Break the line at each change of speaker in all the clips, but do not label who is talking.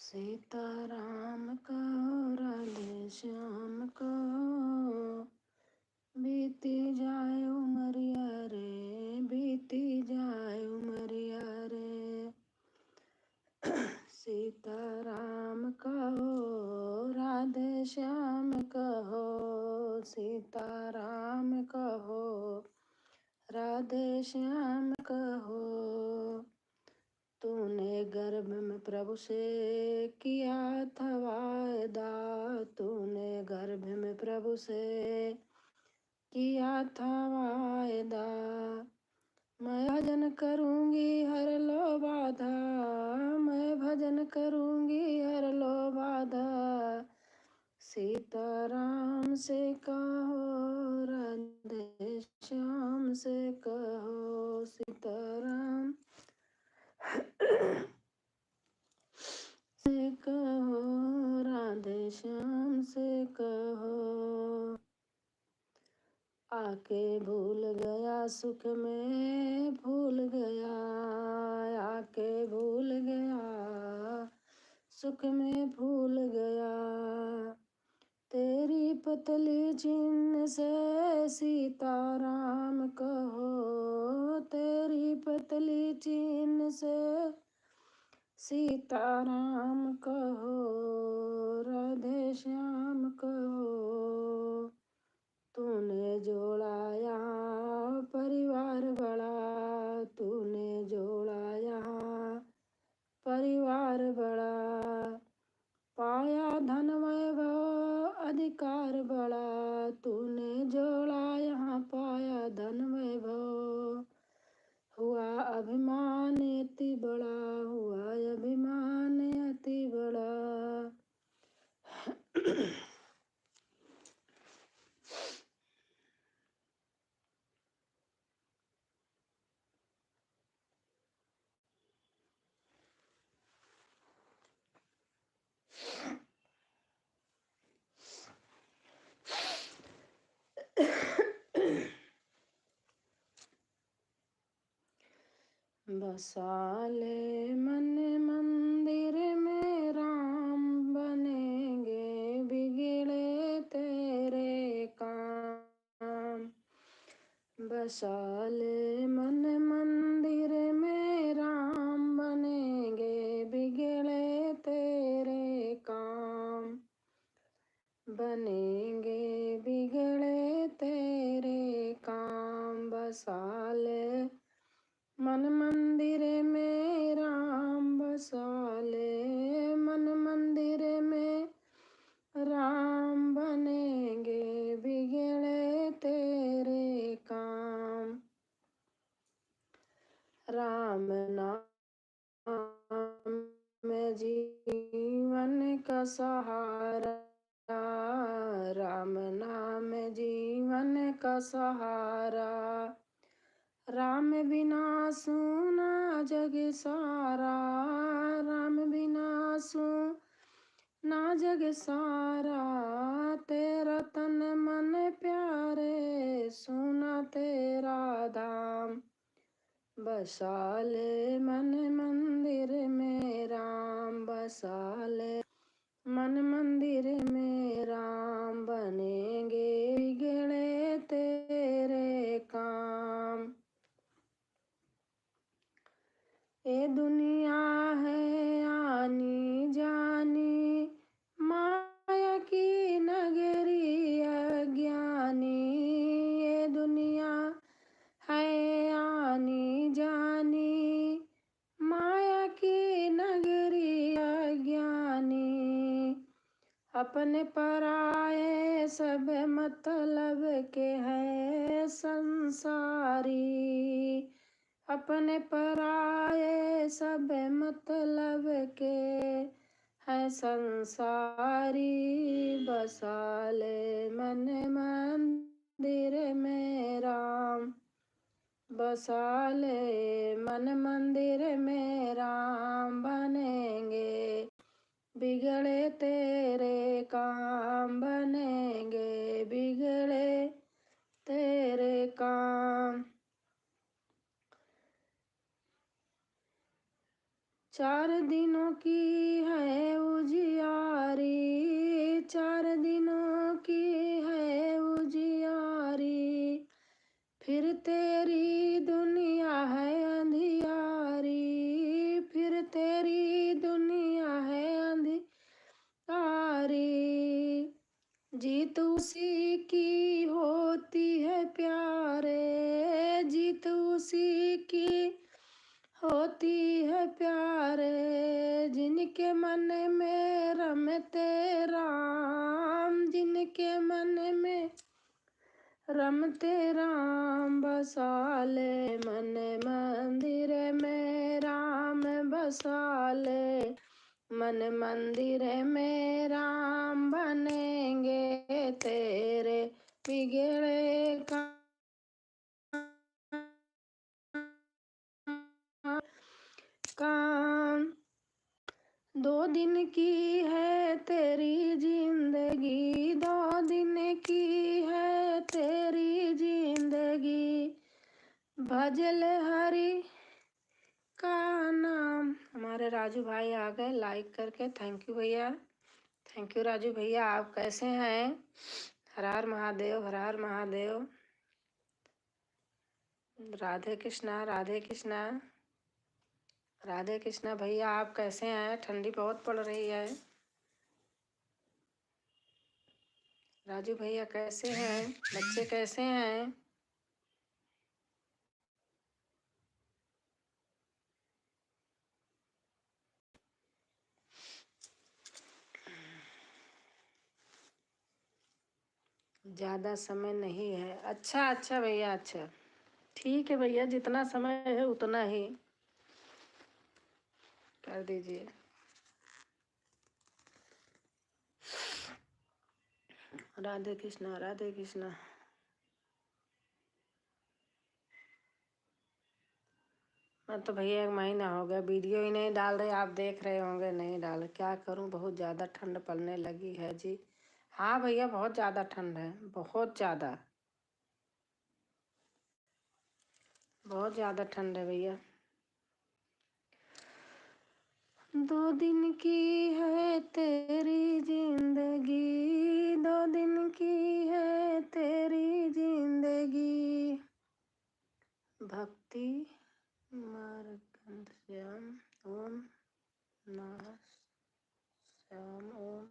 सीताराम कहो राधे श्याम कहो, बीती जाए उमरिया रे, बीती जाए उमरिया रे। सीताराम कहो राधे श्याम कहो, सीताराम कहो राधे श्याम कहो। तूने गर्भ में प्रभु से किया था वायदा, तूने गर्भ में प्रभु से किया था वायदा। मैं भजन करूंगी हर लो बाधा, मैं भजन करूंगी हर लो बाधा। सीताराम से कहो राधे श्याम से कहो, सीताराम से कहो राधे श्याम से कहो। आके भूल गया सुख में भूल गया, आके भूल गया सुख में भूल गया। तेरी पतली चिन्ह से सीताराम कहो, तेरी पतली चिन्ह से सीताराम कहो राधे श्याम कहो। तूने जोड़ा यहाँ परिवार बड़ा, तूने जोड़ा यहाँ परिवार बड़ा। पाया धन वैभव अधिकार बड़ा, तूने जोड़ा यहाँ पाया धन वैभव। हुआ अभिमान अति बड़ा, हुआ अभिमान अति बड़ा। बसाले मन मंदिर में राम, बनेंगे बिगड़े तेरे काम। बसाले मन मंदिर में राम, बनेंगे बिगड़े तेरे काम। बनेंगे बिगड़े तेरे काम। बसाले मन मंदिर में राम, बसाले मन मंदिर में राम। बनेंगे बिगड़े तेरे काम। राम नाम में जीवन का सहारा, राम नाम जीवन का सहारा। राम बिना सूना जग सारा, राम बिना सूना जग सारा। तेरा तन मन प्यारे, सुना तेरा धाम। बसाले मन मंदिर में राम, बसाले मन मंदिर में राम। बनेंगे बिगड़े तेरे काम। ये दुनिया है आनी जानी, माया की नगरी अज्ञानी। ये दुनिया है आनी जानी, माया की नगरी अज्ञानी। अपने पराये सब मतलब के हैं संसारी, अपने पराये सब मतलब के है संसारी। बसाले मन मंदिर में राम, बसाले मन मंदिर में राम। बनेंगे बिगड़े तेरे काम, बनेंगे बिगड़े तेरे काम। 4 दिनों की है उजियारी, 4 दिनों की है उजियारी, फिर तेरी दुनिया है अंधियारी, फिर तेरी दुनिया है अंधियारी। जीत उसी की होती है प्यारे, जीत उसी की होती है प्यारे, जिनके मन में रमते राम, जिनके मन में रमते राम, बसाले मन मंदिर में राम, बसाले मन मंदिर में राम, बनेंगे तेरे बिगड़े काम। 2 दिन की है तेरी जिंदगी, 2 दिन की है तेरी जिंदगी, भजल हरि का नाम। हमारे राजू भाई आ गए लाइक करके, थैंक यू भैया, थैंक यू राजू भैया। आप कैसे हैं? हर हर महादेव, हर हर महादेव। राधे कृष्णा, राधे कृष्णा, राधे कृष्णा भैया। आप कैसे हैं? ठंडी बहुत पड़ रही है। राजू भैया कैसे हैं? बच्चे कैसे हैं? ज़्यादा समय नहीं है। अच्छा अच्छा भैया, अच्छा ठीक है भैया, जितना समय है उतना ही कर दीजिए। राधे कृष्णा, राधे कृष्णा। मैं तो भैया 1 महीना हो गया वीडियो ही नहीं डाल रहे, आप देख रहे होंगे नहीं डाल, क्या करूं, बहुत ज़्यादा ठंड पड़ने लगी है जी। हाँ भैया, बहुत ज़्यादा ठंड है, बहुत ज़्यादा, बहुत ज़्यादा ठंड है भैया। 2 दिन की है तेरी जिंदगी, 2 दिन की है तेरी जिंदगी, भक्ति मार्गंध श्याम ओम नमः श्याम ओम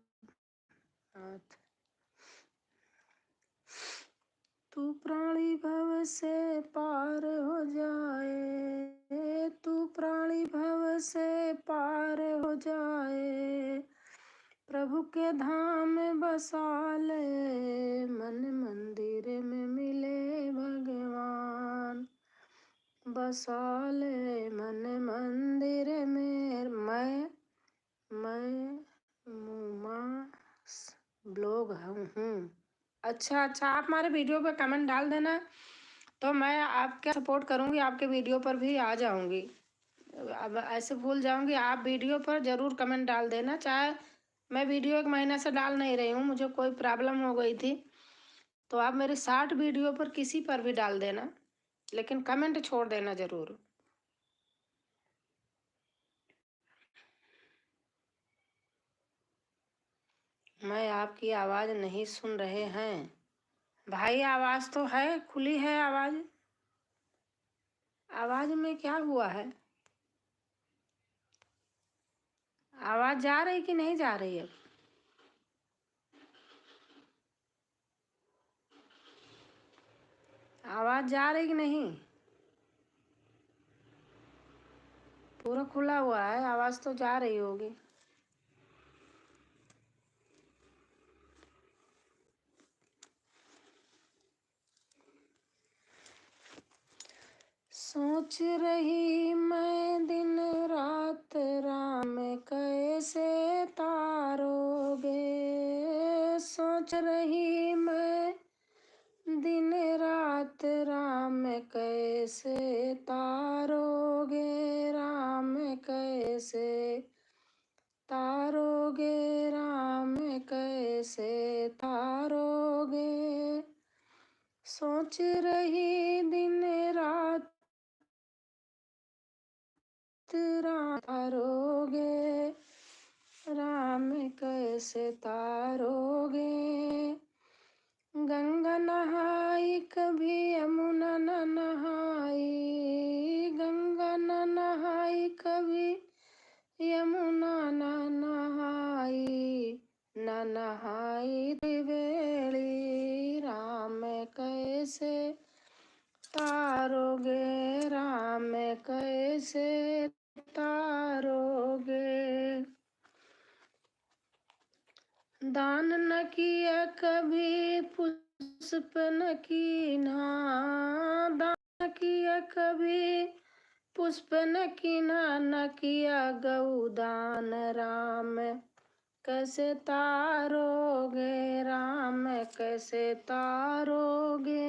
नाथ। तू प्राणी भव से पार हो जाए, तू प्राणी भव से पार हो जाए, प्रभु के धाम में बसा ले, मन मंदिर में मिले भगवान, बसा ले मन मंदिर में। मैं मुमा ब्लॉग हूँ। अच्छा अच्छा, आप हमारे वीडियो पे कमेंट डाल देना, तो मैं आपका सपोर्ट करूँगी, आपके वीडियो पर भी आ जाऊँगी। अब ऐसे भूल जाऊँगी, आप वीडियो पर ज़रूर कमेंट डाल देना। चाहे मैं वीडियो 1 महीना से डाल नहीं रही हूँ, मुझे कोई प्रॉब्लम हो गई थी, तो आप मेरे शॉर्ट वीडियो पर किसी पर भी डाल देना, लेकिन कमेंट छोड़ देना ज़रूर। मैं आपकी आवाज़ नहीं सुन रहे हैं भाई। आवाज़ तो है, खुली है आवाज़। आवाज़ में क्या हुआ है? आवाज़ जा रही कि नहीं जा रही है? आवाज़ जा रही कि नहीं? पूरा खुला हुआ है, आवाज़ तो जा रही होगी। सोच रही मैं दिन रात राम कैसे तारोगे, सोच रही मैं दिन रात राम कैसे तारोगे, राम कैसे तारोगे, राम कैसे तारोगे, सोच रही दिन रात तारोगे। राम कैसे तारोगे। गंगा नहाई कभी यमुना न नहाई, गंगा न नहाई कभी यमुना न नहाई, न नहाई त्रिवेणी। राम कैसे तारोगे, राम कैसे तारोगे। दान न किया कभी पुष्प न कीन्हा, दान न किया कभी पुष्प न कीन्हा, न किया गौदान। राम कैसे तारोगे, राम कैसे तारोगे।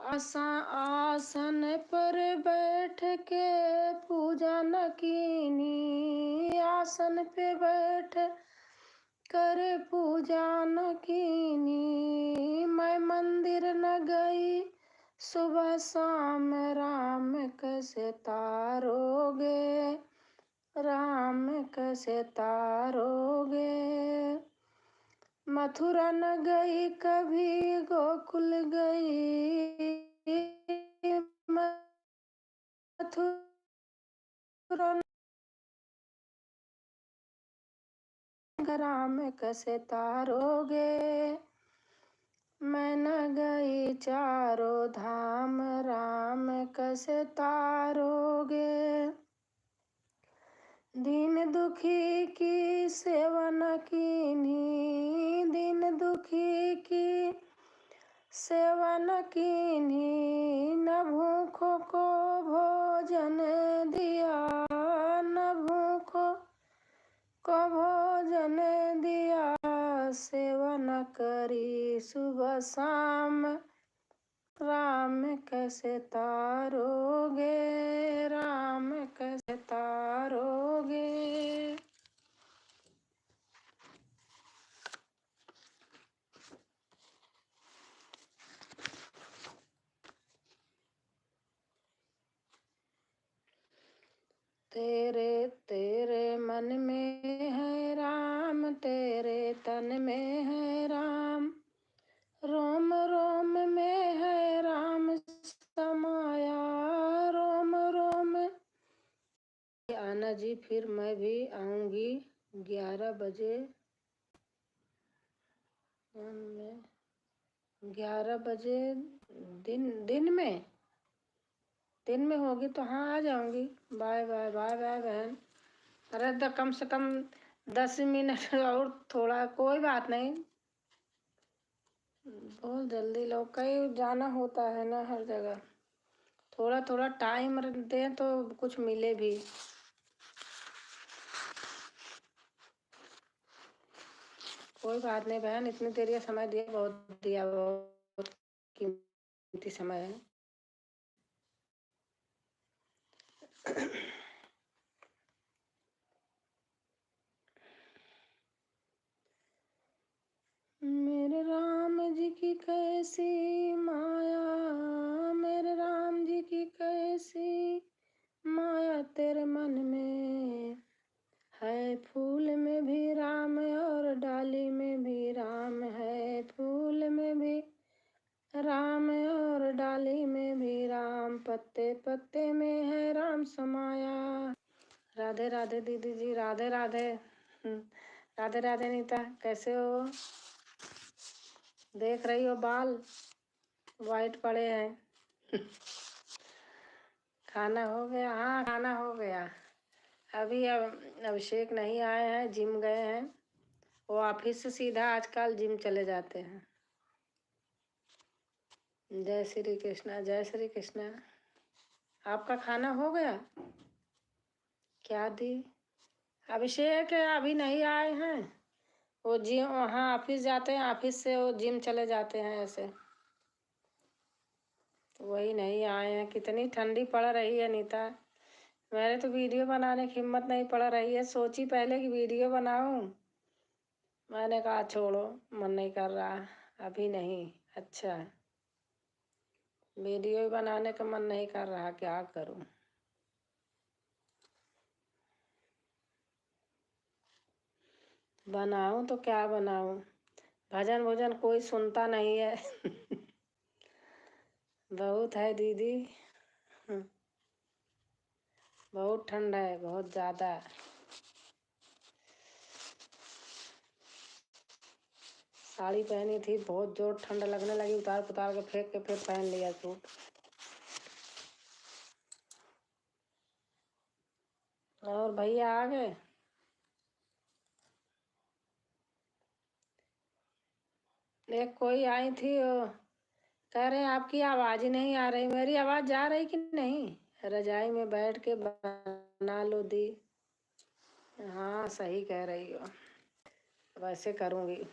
आसन पर बैठ के पूजा न कीनी, आसन पे बैठ कर पूजा न कीनी। मैं मंदिर न गई सुबह शाम, राम कैसे तारोगे, राम कैसे तारोगे। मथुरा न गई कभी गोकुल गई, मथुरा राम कैसे तारोगे। मैं न गई चारों धाम, राम कैसे तारोगे। दीन दुखी की सेवा न कीन्ही, दीन दुखी की सेवा न कीन्ही। न भूखों को भोजन दिया, न भूखों को भोजन दिया। सेवा न करी सुबह शाम, राम कैसे तारोगे, राम कैसे तारोगे। तेरे तेरे मन में है राम, तेरे तन में है राम, रोम रोम में है राम समाया, रोम रोम। आना जी, फिर मैं भी आऊंगी 11 बजे। 11 बजे दिन में होगी तो हाँ आ जाऊंगी। बाय बाय बाय बाय बहन। अरे तो कम से कम 10 मिनट और थोड़ा, कोई बात नहीं। बहुत जल्दी लोग कहीं जाना होता है ना हर जगह, थोड़ा थोड़ा टाइम दें तो कुछ मिले भी। कोई बात नहीं बहन, इतनी देर ये समय दिया, बहुत दिया, बहुत कीमती समय है। मेरे राम जी की कैसी माया, मेरे राम जी की कैसी माया तेरे मन में है। फूल में भी राम और डाली में भी राम है, फूल में भी राम और डाली में भी राम, पत्ते पत्ते में है राम समाया। राधे राधे दीदी जी, राधे राधे। राधे राधे नीता, कैसे हो? देख रही हो बाल वाइट पड़े हैं। खाना हो गया? हाँ खाना हो गया। अभी अभिषेक नहीं आए हैं, जिम गए हैं। वो ऑफिस से सीधा आजकल जिम चले जाते हैं। जय श्री कृष्णा, जय श्री कृष्णा। आपका खाना हो गया? क्या दी? अभिषेक अभी नहीं आए हैं, वो जिम वहाँ ऑफिस जाते हैं, ऑफिस से वो जिम चले जाते हैं ऐसे, तो वही नहीं आए हैं। कितनी ठंडी पड़ रही है नीता, मेरे तो वीडियो बनाने की हिम्मत नहीं पड़ रही है। सोची पहले कि वीडियो बनाऊं, मैंने कहा छोड़ो, मन नहीं कर रहा अभी नहीं। अच्छा, वीडियो बनाने का मन नहीं कर रहा, क्या करूं। बनाऊं तो क्या बनाऊं? भजन भोजन कोई सुनता नहीं है। बहुत है दीदी। बहुत ठंड है, बहुत ज़्यादा। साड़ी पहनी थी, बहुत जोर ठंड लगने लगी, उतार पुतार के फेंक के फिर पहन लिया सूट। और भैया आ गए? एक कोई आई थी, वो कह रहे आपकी आवाज़ ही नहीं आ रही। मेरी आवाज़ जा रही कि नहीं? रजाई में बैठ के बना लो दी। हाँ सही कह रही हो। वैसे करूँगी,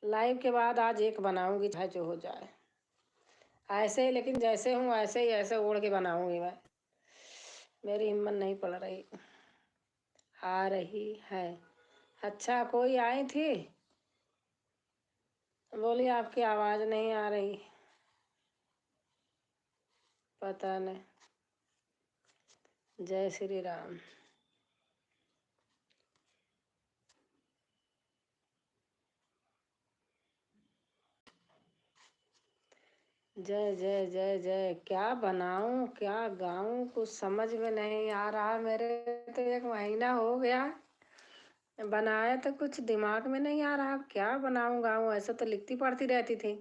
लाइव के बाद आज एक बनाऊँगी, चाहे जो हो जाए। ऐसे ही, लेकिन जैसे हूँ ऐसे ही, ऐसे ओढ़ के बनाऊँगी मैं। मेरी हिम्मत नहीं पड़ रही। आ रही है। अच्छा, कोई आई थी, बोली आपकी आवाज़ नहीं आ रही। पता नहीं। जय श्री राम। जय जय जय जय। क्या बनाऊं, क्या गाऊं, कुछ समझ में नहीं आ रहा। मेरे तो 1 महीना हो गया बनाए, तो कुछ दिमाग में नहीं आ रहा। क्या बनाऊं गाऊं, ऐसा तो लिखती पढ़ती रहती थी।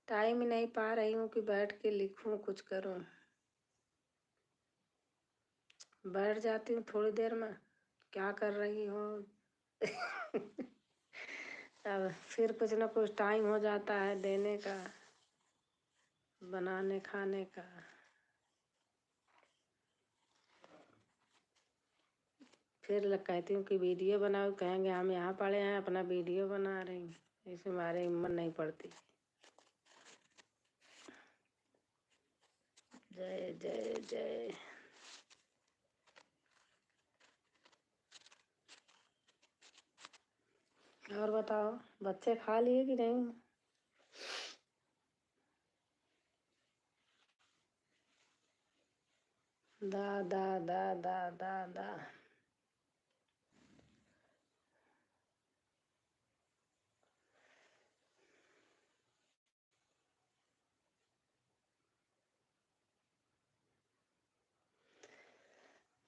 टाइम ही नहीं पा रही हूँ कि बैठ के लिखूं, कुछ करूं। बैठ जाती हूँ थोड़ी देर में, क्या कर रही हो। अब फिर कुछ ना कुछ टाइम हो जाता है देने का, बनाने खाने का। फिर कहती हूँ कि वीडियो बनाओ, कहेंगे हम यहाँ पड़े हैं अपना वीडियो बना रहे हैं। इसे हमारे हिम्मत नहीं पड़ती। जय जय जय। और बताओ, बच्चे खा लिए कि नहीं? दा दा दा दा दा दा।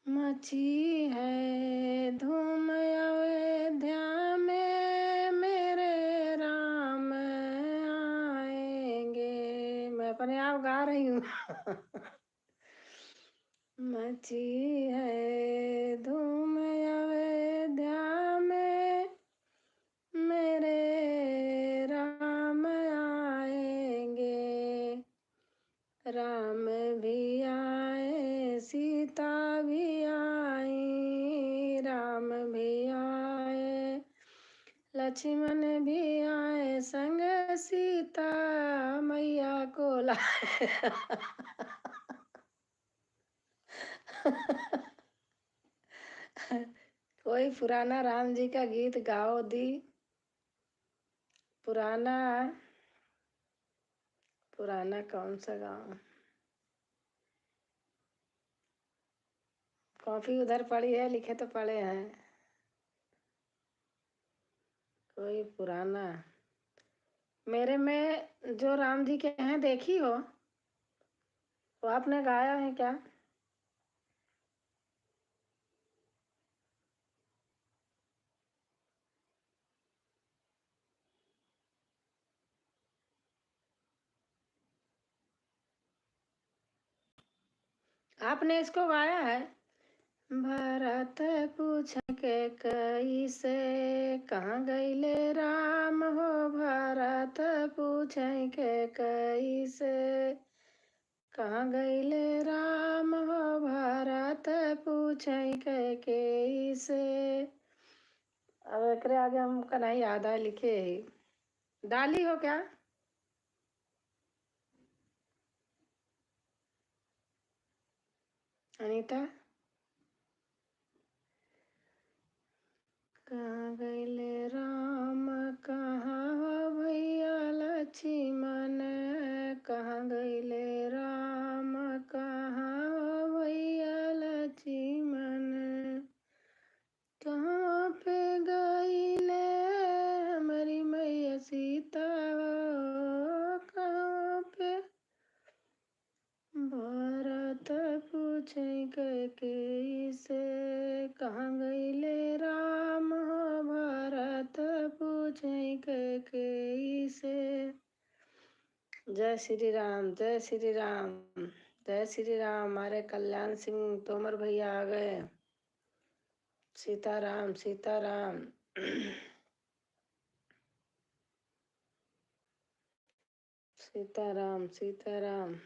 मची है धूम अयोध्या में, मेरे राम आएंगे। मैं अपने आप गा रही हूँ। मची है धूम अयोध्या में, मेरे राम आएंगे। राम भी आए, सीता भी आई, राम भी आए, लक्ष्मण भी आए, संग सीता मैया को लाए। कोई पुराना राम जी का गीत गाओ दी। पुराना, पुराना कौन सा गाऊं? कॉपी उधर पड़ी है, लिखे तो पड़े हैं। कोई पुराना मेरे में जो राम जी के हैं, देखी हो? वो आपने गाया है क्या? आपने इसको गाया है? भरत पूछ के कई से, कहाँ गईले राम हो। भरत पूछ के कई से, कहाँ गईले राम हो। भरत पूछ के कई से। अब एकरे आगे हमका नहीं याद है, लिखे ही। डाली हो क्या? अनीता, कहाँ गईले राम, कहाँ हो भैया लक्ष्मण। कहाँ गईले राम, कहाँ हो भैया लक्ष्मण। कहाँ पूछे कैकेयी से, कहाँ गईले राम हो भरत पूछे कैकेयी से। जय श्री राम, जय श्री राम, जय श्री राम। हमारे कल्याण सिंह तोमर भैया आ गए। सीताराम सीताराम। सीताराम सीताराम।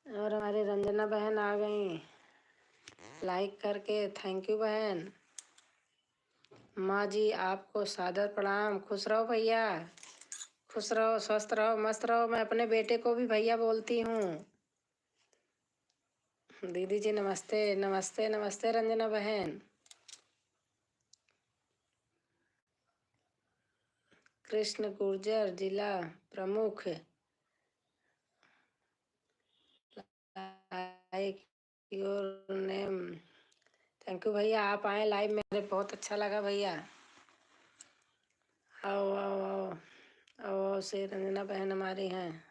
और हमारी रंजना बहन आ गई लाइक करके। थैंक यू बहन। माँ जी आपको सादर प्रणाम। खुश रहो भैया, खुश रहो, स्वस्थ रहो, मस्त रहो। मैं अपने बेटे को भी भैया बोलती हूँ। दीदी जी नमस्ते नमस्ते नमस्ते। रंजना बहन। कृष्ण गुर्जर जिला प्रमुख। Like your name. Thank you भैया, आप आए लाइव में, मुझे बहुत अच्छा लगा भैया। आओ आओ आओ आओ से रंजना बहन हमारी हैं।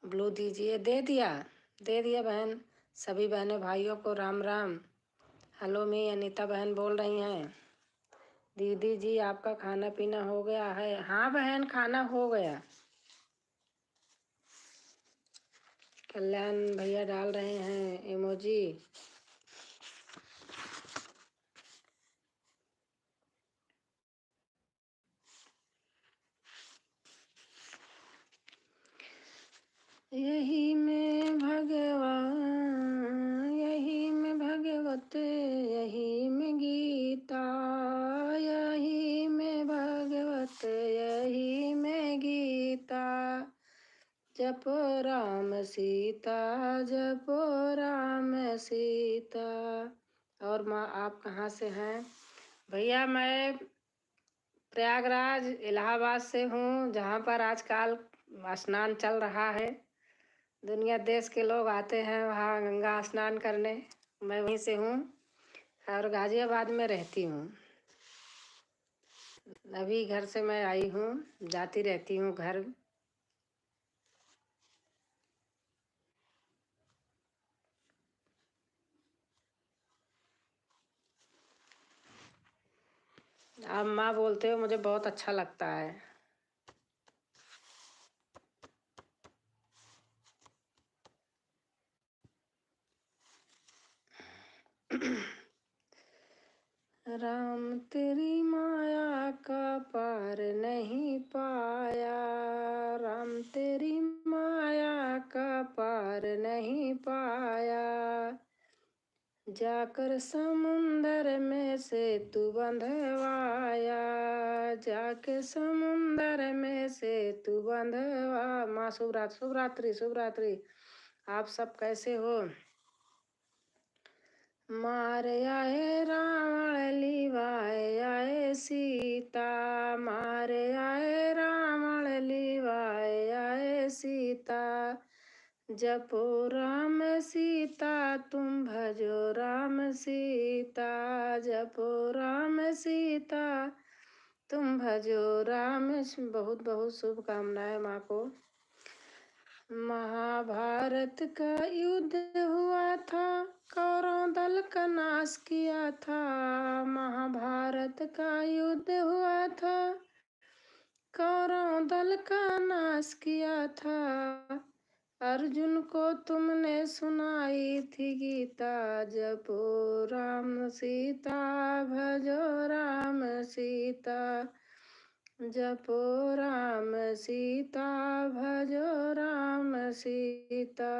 ब्लू दीजिए। दे दिया बहन। सभी बहनों भाइयों को राम राम। हेलो मी अनीता बहन बोल रही हैं। दीदी जी आपका खाना पीना हो गया है? हाँ बहन, खाना हो गया। कल्याण भैया डाल रहे हैं इमोजी। यही में भगवान, यही में भगवत, यही में गीता, यही में भगवत, यही में गीता। जपो राम सीता, जपो राम सीता। और माँ आप कहाँ से हैं? भैया मैं प्रयागराज इलाहाबाद से हूँ, जहाँ पर आजकल स्नान चल रहा है। दुनिया देश के लोग आते हैं वहाँ गंगा स्नान करने। मैं वहीं से हूँ और गाजियाबाद में रहती हूँ। अभी घर से मैं आई हूँ, जाती रहती हूँ घर। आप माँ बोलते हो, मुझे बहुत अच्छा लगता है। राम तेरी माया का पार नहीं पाया, राम तेरी माया का पार नहीं पाया। जाकर समुंदर में से तू बंधवाया, जाके समुंदर में से तू बंधवा। माँ शुभरात्रि शुभरात्रि। आप सब कैसे हो? मार आए रावण लिवाए आए सीता, मार आए रावण लिवाए आए सीता। जपो राम सीता तुम भजो राम सीता, जपो राम सीता तुम भजो राम। बहुत बहुत शुभकामनाएं माँ को। महाभारत का युद्ध हुआ था, कौरव दल का नाश किया था। महाभारत का युद्ध हुआ था, कौरव दल का नाश किया था। अर्जुन को तुमने सुनाई थी गीता, जपो राम सीता भजो राम सीता, जपो राम सीता भजो राम सीता।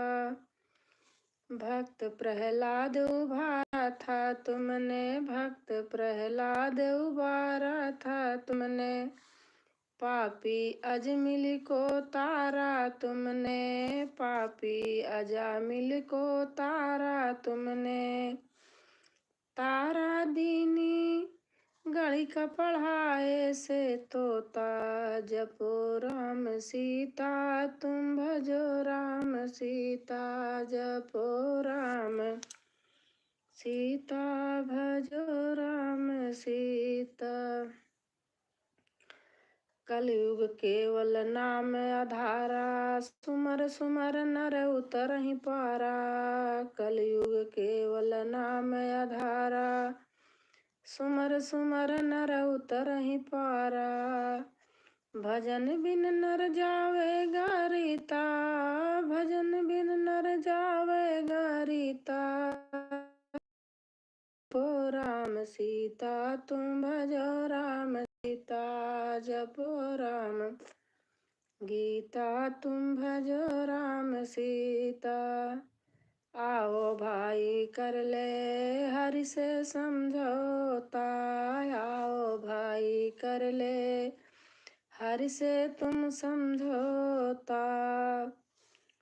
भक्त प्रहलाद उबारा था तुमने, भक्त प्रहलाद उबारा था तुमने। पापी अजमिल को तारा तुमने, पापी अजामिल को तारा तुमने। तारा दीनी गढ़ी का पढ़ाए से तोता, जपो राम सीता तुम भजो राम सीता, जपो राम सीता भजो राम सीता। कलयुग केवल नाम आधारा, सुमर सुमर नर उतरहि पारा। कलयुग केवल नाम आधारा, सुमर सुमर नर उतरहि पारा। भजन बिन नर जावेगा रीता, भजन बिन नर जावेगा रीता। जपो राम सीता तुम भजो राम सीता, जपो राम गीता तुम भजो राम सीता। आओ भाई कर ले हरि से समझौता, आओ भाई कर ले हरि से तुम समझौता।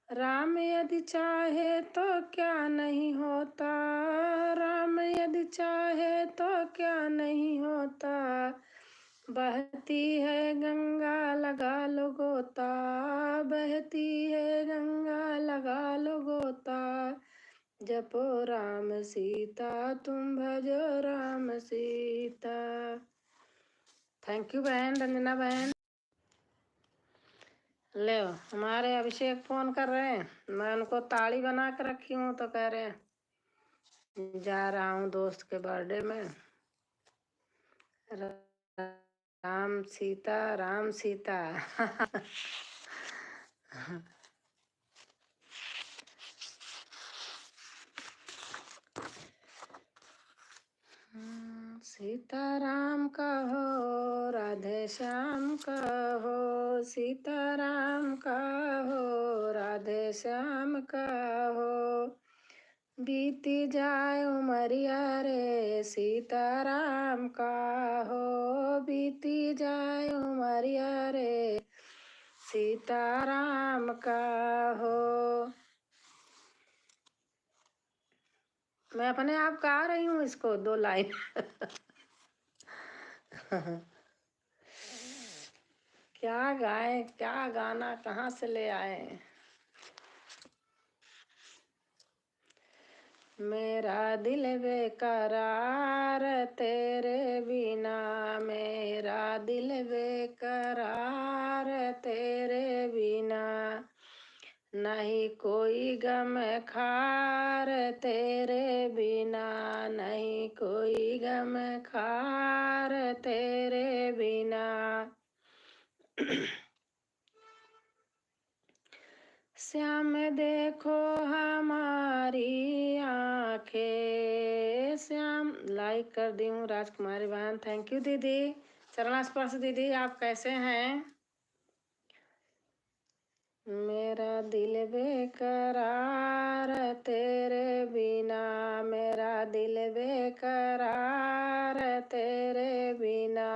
राम यदि चाहे तो क्या नहीं होता, राम यदि चाहे तो क्या नहीं होता। बहती है गंगा लगा लो गोता, बहती है गंगा लगा लो गोता। जपो राम सीता तुम भजो राम सीता। थैंक यू बहन रंजना बहन। ले हमारे अभिषेक फोन कर रहे हैं, मैं उनको ताली बना के रखी हूँ तो कह रहे हैं जा रहा हूँ दोस्त के बर्थडे में। राम सीता राम सीता। सीताराम कहो राधे श्याम कहो, सीताराम कहो राधे श्याम कहो। बीती जाए उमरिया रे सीताराम कहो, बीती जाए उमरिया रे सीताराम कहो। मैं अपने आप गा रही हूँ इसको 2 लाइन। क्या गाए, क्या गाना कहाँ से ले आए। मेरा दिल बेकरार तेरे बिना, मेरा दिल बेकरार तेरे बिना। नहीं कोई गम खार तेरे बिना, नहीं कोई गम खार तेरे बिना। श्याम देखो हमारी आंखें, श्याम लाइक कर दी हूँ राजकुमारी बहन, थैंक यू दीदी। चरणास्पर्श दीदी आप कैसे हैं। मेरा दिल बेकरार तेरे बिना, मेरा दिल बेकरार तेरे बिना।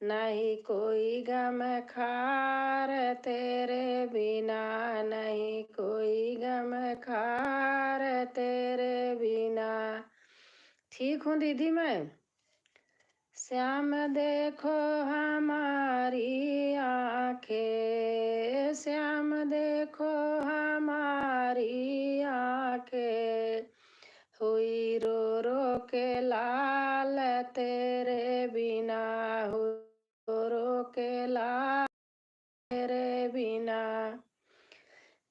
नहीं कोई गम खार तेरे बिना, नहीं कोई गम खार तेरे बिना। ठीक हूँ दीदी मैं। श्याम देखो हमारी आंखें, श्याम देखो हमारी आंखें। हुई रो रो के लाल तेरे बिना, हुई रो रो के लाल तेरे बिना।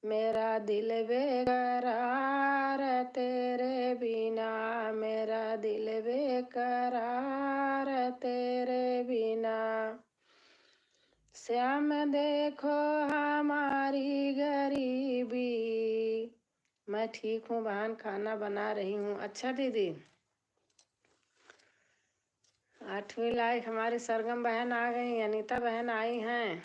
मेरा दिल बेकरार तेरे बिना, मेरा दिल बेकरार तेरे बिना। श्याम देखो हमारी गरीबी। मैं ठीक हूँ बहन, खाना बना रही हूँ। अच्छा दीदी 8वीं लाइक हमारी सरगम बहन आ गई, अनीता बहन आई हैं।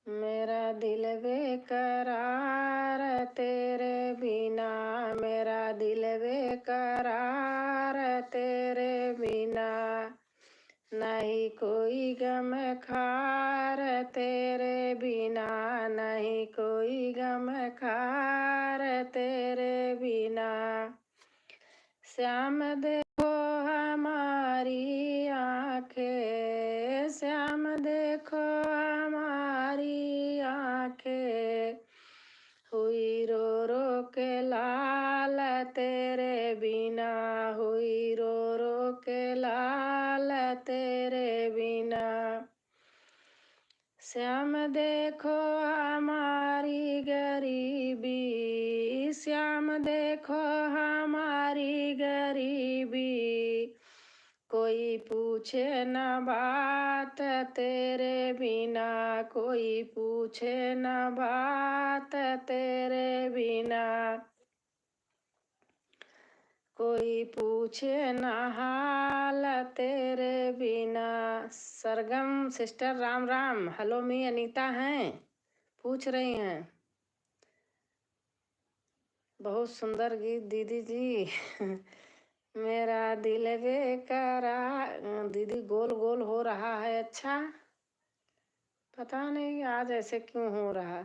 मेरा दिल बेकरार तेरे बिना, मेरा दिल बेकरार तेरे बिना। नहीं कोई गम खार तेरे बिना, नहीं कोई गम खार तेरे बिना। श्याम देखो हमारी आंखें, श्याम देखो हमारी आंखें, हुई रो रो के लाल तेरे बिना, हुई रो रो के लाल तेरे बिना। श्याम देखो हमारी गरीबी, श्याम देखो हमारी गरीबी, कोई पूछे न बात तेरे बिना, कोई पूछे न बात तेरे बिना, कोई पूछे न हाल तेरे बिना। सरगम सिस्टर राम राम। हेलो मी अनीता हैं, पूछ रही हैं। बहुत सुंदर गीत दीदी जी। मेरा दिल बेकरार, दीदी गोल गोल हो रहा है। अच्छा, पता नहीं आज ऐसे क्यों हो रहा।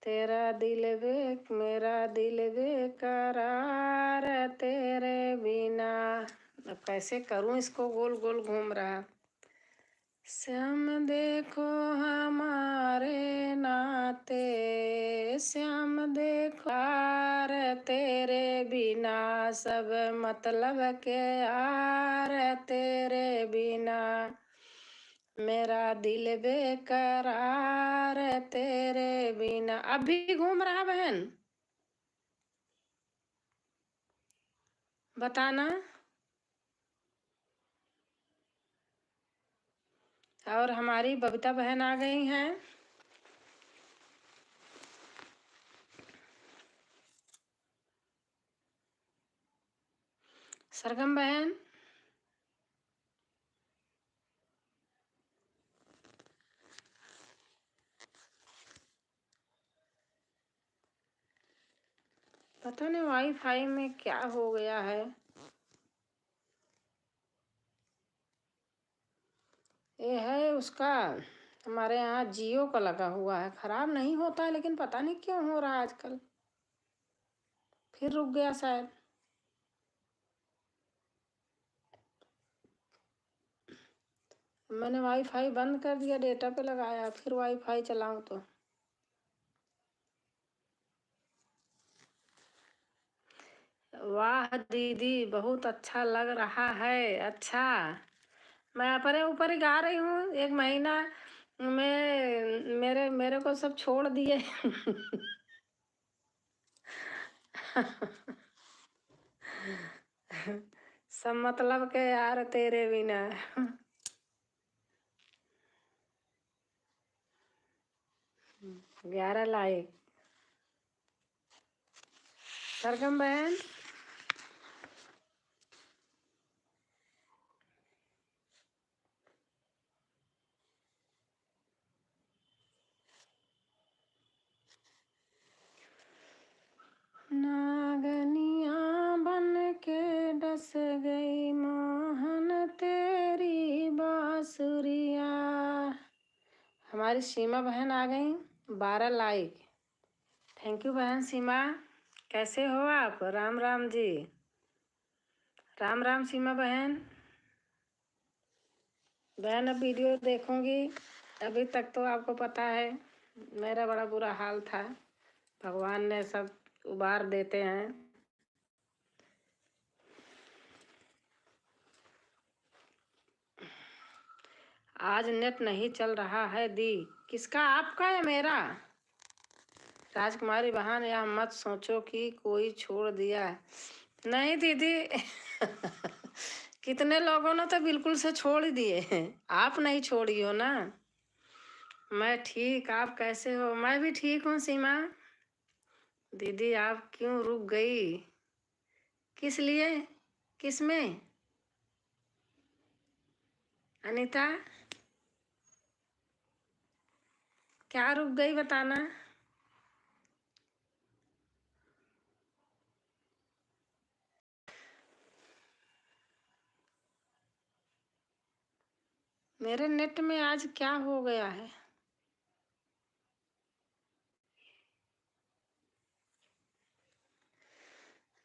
तेरा दिल मेरा दिल बेकरार तेरे बिना। अब कैसे करूं इसको, गोल गोल घूम रहा। श्याम देखो हमारे नाते, श्याम देखो यार तेरे बिना, सब मतलब के यार तेरे बिना, मेरा दिल बेकरार तेरे बिना। अब भी घूम रहा बहन, बताना। और हमारी बबीता बहन आ गई हैं। सरगम बहन, पता नहीं वाईफाई में क्या हो गया है। ये है उसका, हमारे यहाँ जियो का लगा हुआ है। खराब नहीं होता है, लेकिन पता नहीं क्यों हो रहा है आजकल। फिर रुक गया शायद। मैंने वाईफाई बंद कर दिया, डेटा पे लगाया, फिर वाईफाई चलाऊं तो। वाह दीदी, बहुत अच्छा लग रहा है। अच्छा, मैं अपने ऊपर ही गा रही हूँ। 1 महीना में मेरे मेरे को सब छोड़ दिए। सब मतलब के यार तेरे बिना। 11 लाइक। सरगम बहन, नागनिया बन के डस गई मोहन तेरी बांसुरिया। हमारी सीमा बहन आ गई, 12 लाइक। थैंक यू बहन सीमा। कैसे हो आप? राम राम जी। राम राम सीमा बहन। बहन अब वीडियो देखूंगी। अभी तक तो आपको पता है मेरा बड़ा बुरा हाल था। भगवान ने सब उबार देते हैं। आज नेट नहीं चल रहा है दी। किसका, आपका या मेरा? राजकुमारी बहन, यह मत सोचो कि कोई छोड़ दिया। नहीं दीदी। कितने लोगों ने तो बिल्कुल से छोड़ ही दिए हैं। आप नहीं छोड़ी हो ना। मैं ठीक, आप कैसे हो? मैं भी ठीक हूँ सीमा। दीदी आप क्यों रुक गई? किस लिए? किस में? अनीता, क्या रुक गई बताना। मेरे नेट में आज क्या हो गया है?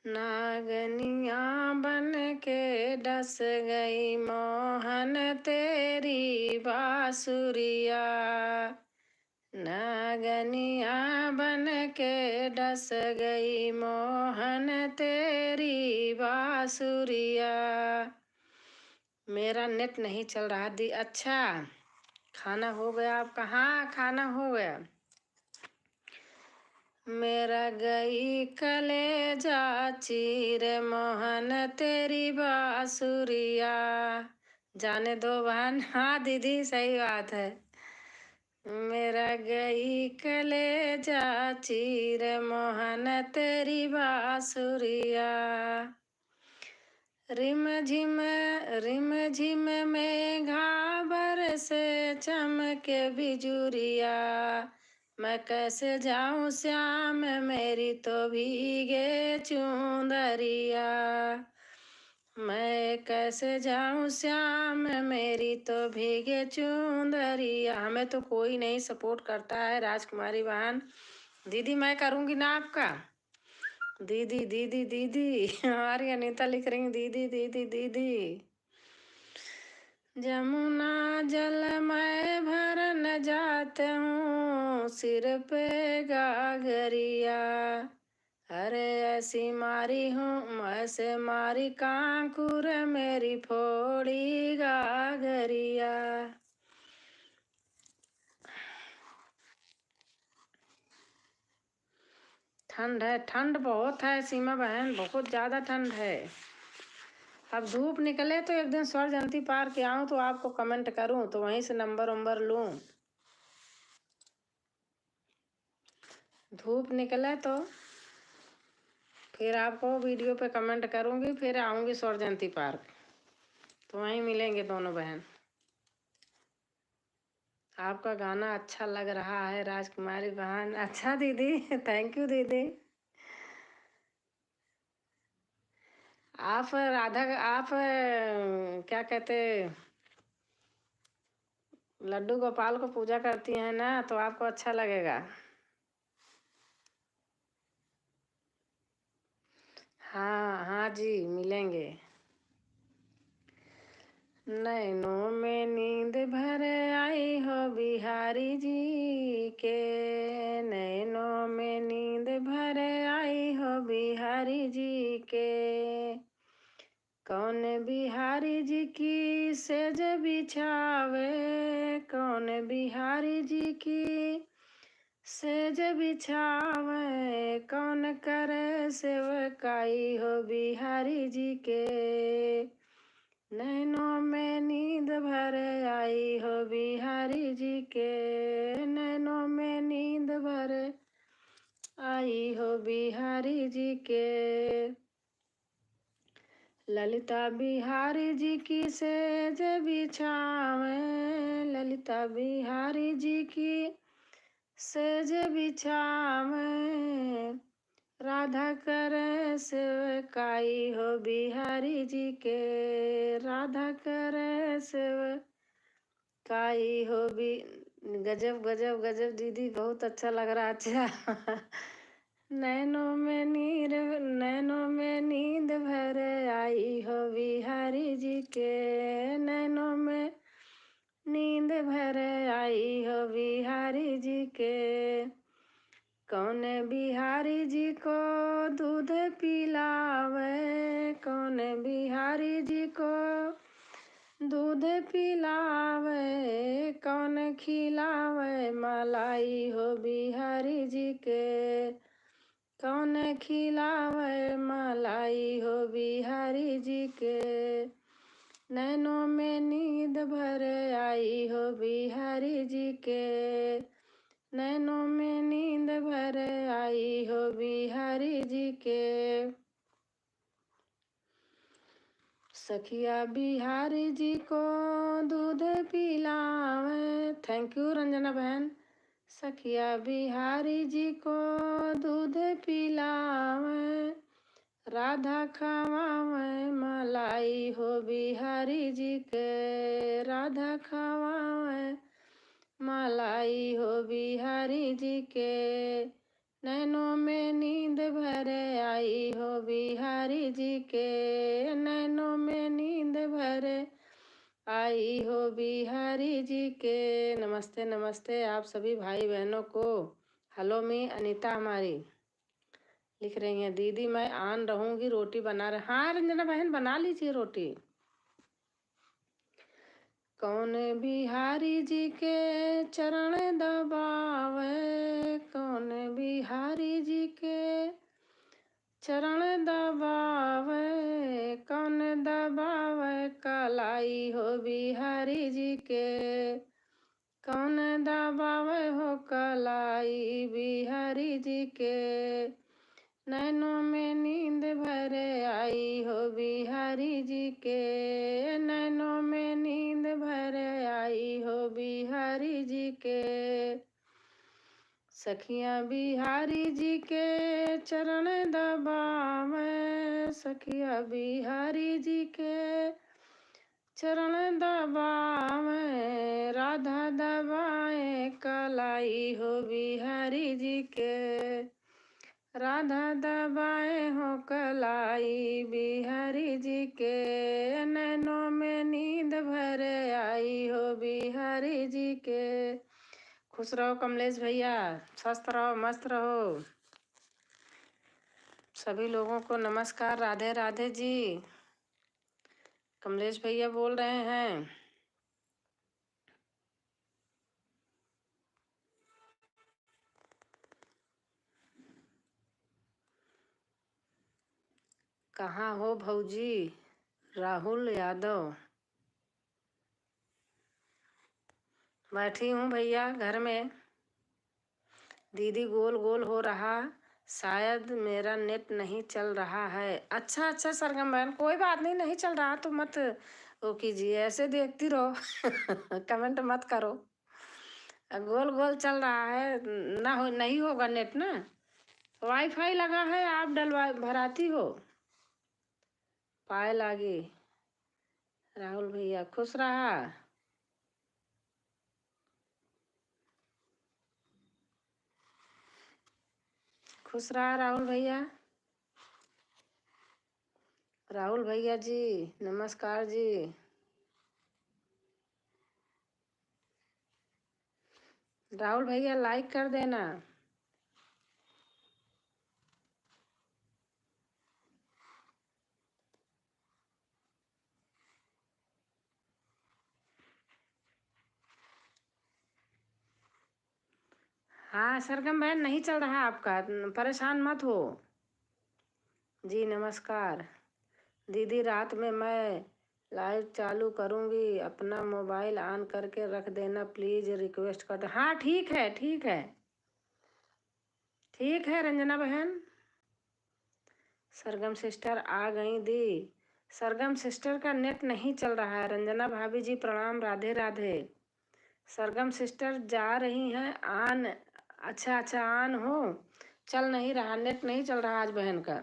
नागनिया बन के डस गई मोहन तेरी बांसुरिया। नागनिया बन के डस गई मोहन तेरी बांसुरिया। मेरा नेट नहीं चल रहा दी। अच्छा, खाना हो गया आपका? हाँ, खाना हो गया। मेरा गई कलेजा चीर मोहन तेरी बांसुरिया। जाने दो बहन। हाँ दीदी, सही बात है। मेरा गई कलेजा चीर मोहन तेरी बांसुरिया। रिम झिम मेघा बरसे चमके बिजुरिया। मैं कैसे जाऊं श्याम मेरी तो भीगे चुंदरिया। मैं कैसे जाऊं श्याम मेरी तो भीगे चुंदरिया। हमें तो कोई नहीं सपोर्ट करता है राजकुमारी बहन। दीदी मैं करूंगी ना आपका। दीदी दीदी दीदी हमारी अनीता लिख रही दीदी दीदी दीदी। जमुना जल मैं भरन जाते हूँ सिर पे गागरिया। अरे ऐसी मारी हूँ ऐसे मारी कांकुर मेरी फोड़ी गागरिया। ठंड है, ठंड बहुत है सीमा बहन, बहुत ज़्यादा ठंड है। अब धूप निकले तो एक दिन स्वर जयंती पार्क के आऊँ तो आपको कमेंट करूँ तो वहीं से नंबर लूँ। धूप निकले तो फिर आपको वीडियो पे कमेंट करूँगी, फिर आऊँगी स्वर जयंती पार्क तो वहीं मिलेंगे दोनों बहन। आपका गाना अच्छा लग रहा है राजकुमारी बहन। अच्छा दीदी, थैंक यू दीदी। आप आप क्या कहते लड्डू गोपाल को पूजा करती हैं ना तो आपको अच्छा लगेगा। हाँ हाँ जी, मिलेंगे। नैनों में नींद भर आई हो बिहारी जी के। नैनों में नींद भर आई हो बिहारी जी के। कौन बिहारी जी की सेज बिछावे। कौन बिहारी जी की सेज बिछावे। कौन करे सेवकाई हो बिहारी जी के। नैनों में नींद भर आई हो बिहारी जी के। नैनों में नींद भर आई हो बिहारी जी के। ललिता बिहारी जी की सेज बिछावे। ललिता बिहारी जी की सेज बिछावे। राधा करे सेवकाई हो बिहारी जी के। राधा करे सेवकाई हो भी। गजब गजब गजब दीदी, बहुत अच्छा लग रहा। अच्छा नैनों में नींद भर आई हो बिहारी जी के। नैनों में नींद भर आई हो बिहारी जी के। कौन बिहारी जी को दूध पिलावे। कौन बिहारी जी को दूध पिलावे। कौन खिलावे मलाई हो बिहारी जी के। कौन खिलावे मलाई हो बिहारी जी के। नैनों में नींद भर आई हो बिहारी जी के। नैनों में नींद भर आई हो बिहारी जी के। सखिया बिहारी जी को दूध पिलावे। थैंक यू रंजना बहन। सखिया बिहारी जी को दूध पिलावे। राधा खवावे मलाई हो बिहारी जी के। राधा खवावे मलाई हो बिहारी जी के। नैनों में नींद भर आई हो बिहारी बिहारी जी के, नैनों में नींद भरे आई हो बिहारी जी के। नमस्ते नमस्ते आप सभी भाई बहनों को। हेलो मी अनीता हमारी लिख रही हैं, दीदी मैं आन रहूंगी, रोटी बना रहे। हाँ रंजना बहन बना लीजिए रोटी। कौन बिहारी जी के चरण दबावे, कौन बिहारी जी के चरण दबावे, कौन दबावे कलाई हो बिहारी जी के, कौन दबावे हो कलाई बिहारी जी के। नैनों में नींद भरे आई हो बिहारी जी के, नैनों में नींद भरे आई हो बिहारी जी के। सखियाँ बिहारी जी के चरण दबावे, सखियाँ बिहारी जी के चरण दबावे, राधा दबाए कलाई हो बिहारी जी के, राधा दबाए हो कलाई बिहारी जी के। नैनों में नींद भरे आई हो बिहारी जी के। खुश रहो कमलेश भैया, स्वस्थ रहो, मस्त रहो। सभी लोगों को नमस्कार, राधे राधे जी। कमलेश भैया बोल रहे हैं। कहाँ हो भौजी? राहुल यादव। बैठी हूँ भैया घर में। दीदी गोल गोल हो रहा, शायद मेरा नेट नहीं चल रहा है। अच्छा अच्छा सरगम बहन, कोई बात नहीं, नहीं चल रहा तो मत वो कीजिए, ऐसे देखती रहो कमेंट मत करो। गोल गोल चल रहा है ना, हो नहीं होगा नेट ना। वाईफाई लगा है, आप डलवा भराती हो। पाए लागी। राहुल भैया खुश रहा। खुश रहा राहुल भैया। राहुल भैया जी नमस्कार जी। राहुल भैया लाइक कर देना। हाँ सरगम बहन नहीं चल रहा आपका, परेशान मत हो जी। नमस्कार दीदी, रात में मैं लाइव चालू करूँगी, अपना मोबाइल ऑन करके रख देना प्लीज़, रिक्वेस्ट करता। हाँ ठीक है ठीक है ठीक है रंजना बहन। सरगम सिस्टर आ गई दी। सरगम सिस्टर का नेट नहीं चल रहा है। रंजना भाभी जी प्रणाम, राधे राधे। सरगम सिस्टर जा रही हैं आन। अच्छा अच्छा आन हो, चल नहीं रहा, नेट नहीं चल रहा आज बहन का।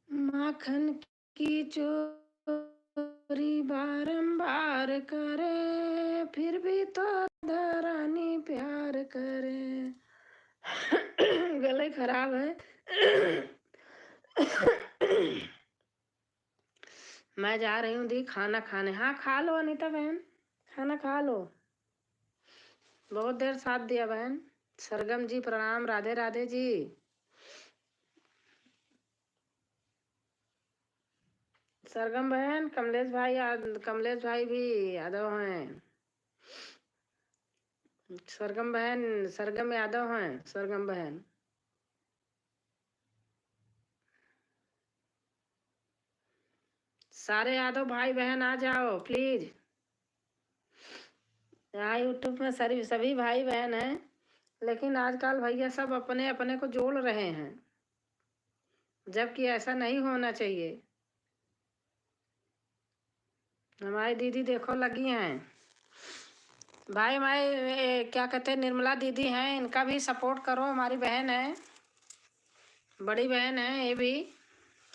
माखन की चोरी बारंबार करे, फिर भी तो रानी प्यार करे। गले खराब है। मैं जा रही हूँ दी खाना खाने। हाँ खा लो अनीता बहन, खाना खा लो। बहुत देर साथ दिया बहन। सरगम जी प्रणाम, राधे राधे जी। सरगम बहन, कमलेश भाई भी यादव हैं। सरगम बहन, सरगम यादव हैं सरगम बहन। सारे यादव भाई बहन आ जाओ प्लीज। यहाँ यूट्यूब में सभी भाई बहन हैं, लेकिन आजकल भैया सब अपने अपने को जोड़ रहे हैं, जबकि ऐसा नहीं होना चाहिए। हमारी दीदी देखो लगी हैं, भाई हमारे क्या कहते हैं निर्मला दीदी हैं, इनका भी सपोर्ट करो। हमारी बहन है, बड़ी बहन है ये भी,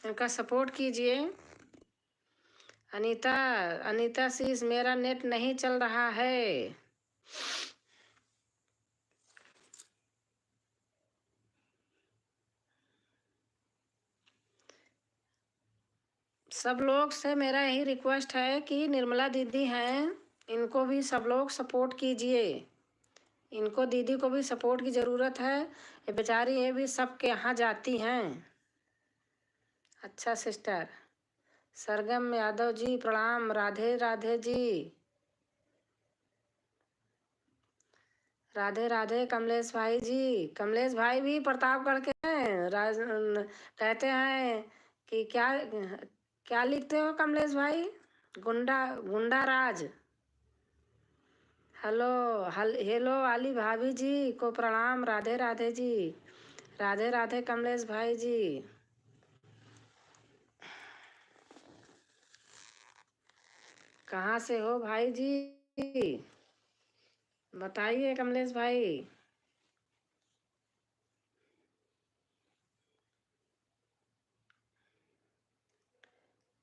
इनका सपोर्ट कीजिए। अनीता, अनीता सी, मेरा नेट नहीं चल रहा है। सब लोग से मेरा यही रिक्वेस्ट है कि निर्मला दीदी हैं, इनको भी सब लोग सपोर्ट कीजिए। इनको, दीदी को भी सपोर्ट की ज़रूरत है। ये बेचारी ये भी सबके यहाँ जाती हैं। अच्छा सिस्टर सरगम यादव जी प्रणाम, राधे राधे जी, राधे राधे। कमलेश भाई जी, कमलेश भाई भी प्रतापगढ़ के हैं। कहते हैं कि क्या क्या लिखते हो कमलेश भाई? गुंडा, गुंडा राज। हेलो, हेलो आली भाभी जी को प्रणाम, राधे राधे जी, राधे राधे कमलेश भाई जी। कहाँ से हो भाई जी, बताइए कमलेश भाई।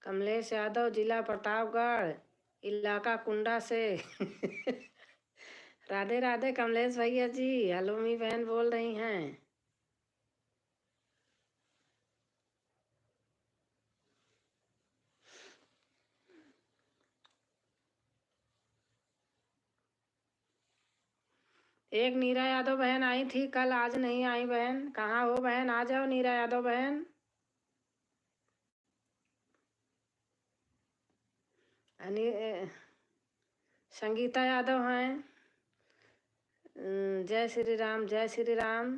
कमलेश यादव, जिला प्रतापगढ़, इलाका कुंडा से। राधे राधे कमलेश भैया जी, हलोमी बहन बोल रही हैं। एक नीरा यादव बहन आई थी कल, आज नहीं आई बहन। कहाँ हो बहन, आ जाओ नीरा यादव बहन। संगीता यादव हैं। जय श्री राम, जय श्री राम,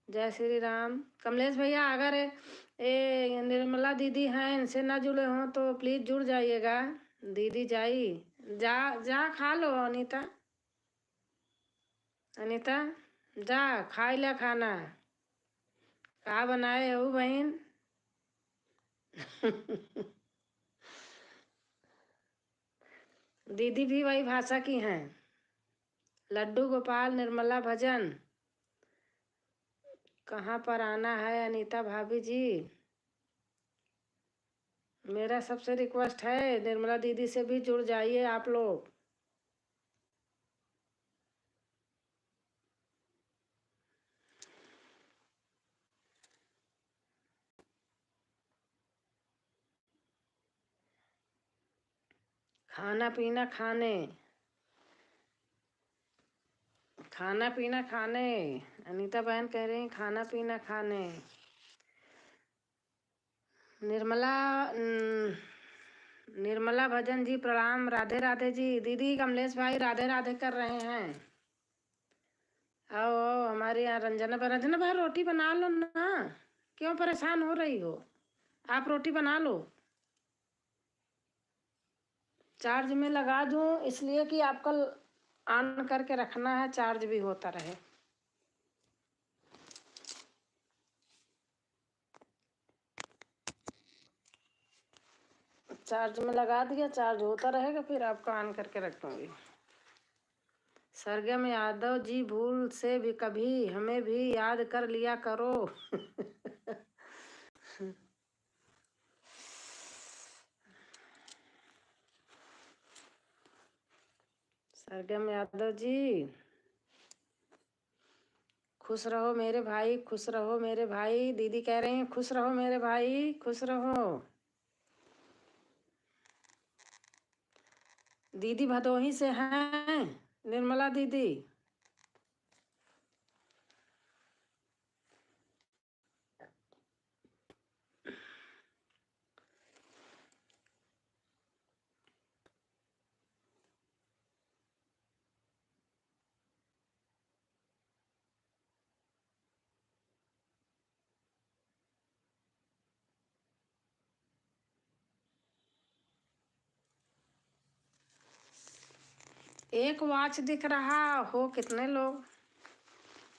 जय श्री राम। कमलेश भैया अगर ये निर्मला दीदी हैं, इनसे ना जुड़े हों तो प्लीज़ जुड़ जाइएगा। दीदी जाई, जा जा खा लो अनीता, अनीता जा खाई ला खाना। का बनाए हो बहन? दीदी भी वही भाषा की हैं। लड्डू गोपाल, निर्मला भजन, कहाँ पर आना है अनीता भाभी जी? मेरा सबसे रिक्वेस्ट है, निर्मला दीदी से भी जुड़ जाइए आप लोग। खाना पीना खाने, खाना पीना खाने, अनीता बहन कह रही खाना पीना खाने। निर्मला निर्मला भजन जी प्रणाम, राधे राधे जी। दीदी कमलेश भाई राधे राधे कर रहे हैं। आओ आओ हमारे यहाँ रंजना, रंजना भाई रोटी बना लो ना, क्यों परेशान हो रही हो? आप रोटी बना लो। चार्ज में लगा दूँ इसलिए कि आपका ऑन करके रखना है, चार्ज भी होता रहे। चार्ज में लगा दिया, चार्ज होता रहेगा, फिर आपका ऑन करके रख दूँगी। सरगम यादव जी, भूल से भी कभी हमें भी याद कर लिया करो। सरगम यादव जी, खुश रहो मेरे भाई, खुश रहो मेरे भाई। दीदी कह रही हैं खुश रहो मेरे भाई, खुश रहो। दीदी भदोही से हैं, निर्मला दीदी। एक वॉच दिख रहा हो कितने लोग,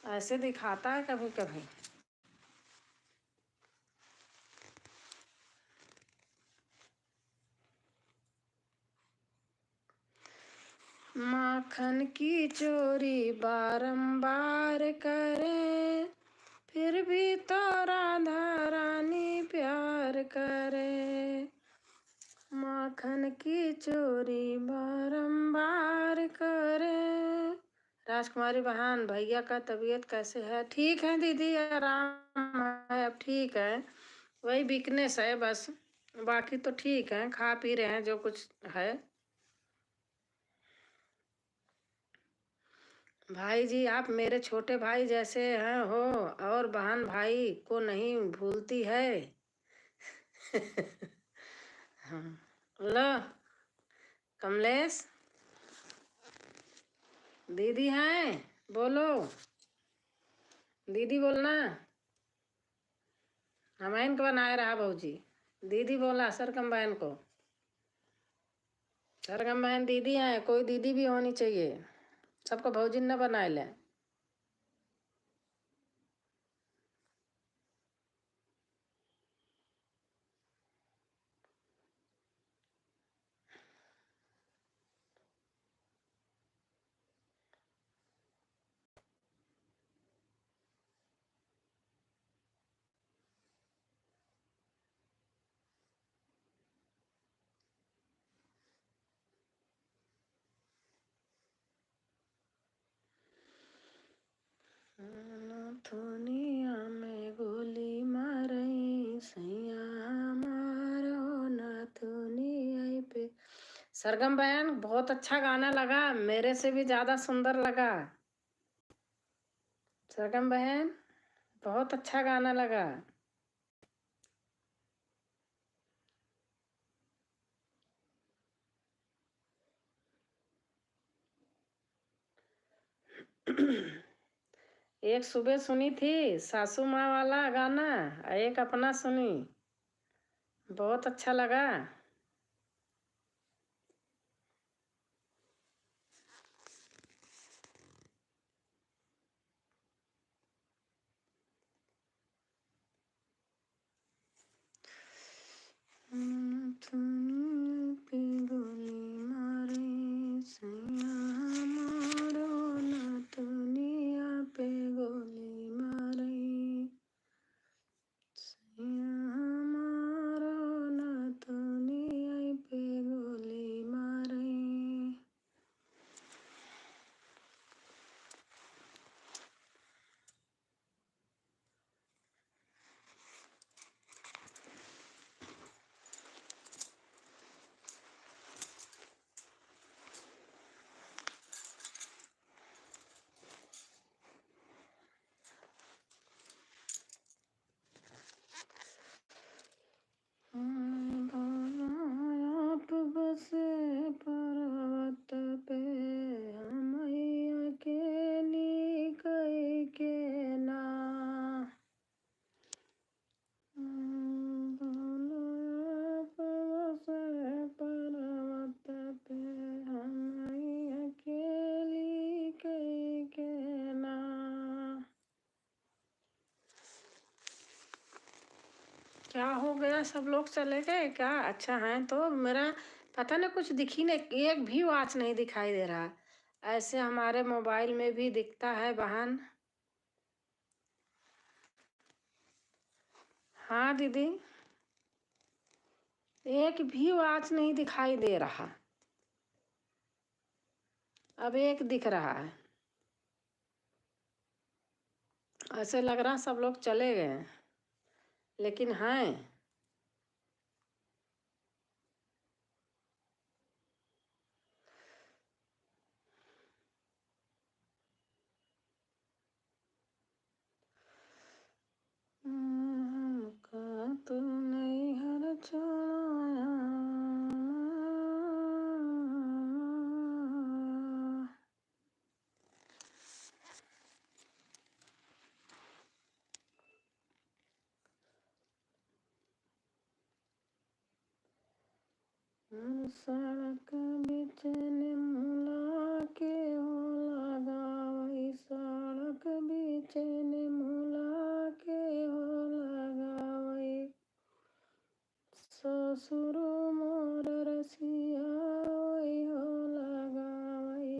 ऐसे दिखाता है कभी कभी। माखन की चोरी बारंबार करे, फिर भी तो राधा रानी प्यार करे। माखन की चोरी बारंबार करे। राजकुमारी बहन, भैया का तबीयत कैसे है? ठीक है दीदी, आराम है, अब ठीक है। वही वीकनेस है बस, बाकी तो ठीक है, खा पी रहे हैं जो कुछ है। भाई जी, आप मेरे छोटे भाई जैसे हैं हो, और बहन भाई को नहीं भूलती है। हाँ। लो कमलेश, दीदी हैं, बोलो दीदी, बोलना। हमैन को बनाए रहा भाजी, दीदी बोला सरगम बहन को। सरगम बहन दीदी हैं, कोई दीदी भी होनी चाहिए, सबको भौजी न बनाए ले। दुनिया में गोली मारई सैया मारो ना दुनिया पे। सरगम बहन, बहुत अच्छा गाना लगा, मेरे से भी ज्यादा सुंदर लगा। सरगम बहन, बहुत अच्छा गाना लगा। एक सुबह सुनी थी सासू माँ वाला गाना, एक अपना सुनी, बहुत अच्छा लगा। पे गोली मारे सैया मारो ना दुनिया पे गोली मारे सैया मारो ना दुनिया पे गोली मारे। आप बसे पर्वत पे, हम अकेली कई के ना। आप बसे पर्वत पे, हम अकेली कई के ना। क्या हो गया, सब लोग चले गए क्या? अच्छा है तो मेरा पता नहीं, कुछ दिखी नहीं, एक भी वॉच नहीं दिखाई दे रहा। ऐसे हमारे मोबाइल में भी दिखता है बहन। हाँ दीदी, एक भी वॉच नहीं दिखाई दे रहा। अब एक दिख रहा है, ऐसे लग रहा सब लोग चले गए, लेकिन हैं। का तू नहीं हर छोड़ा। सड़क बिच निमुला के हो लगावई, सड़क बिच निमुला के हो लगावई। ससुर मोर रसिया ओई हो लगावई,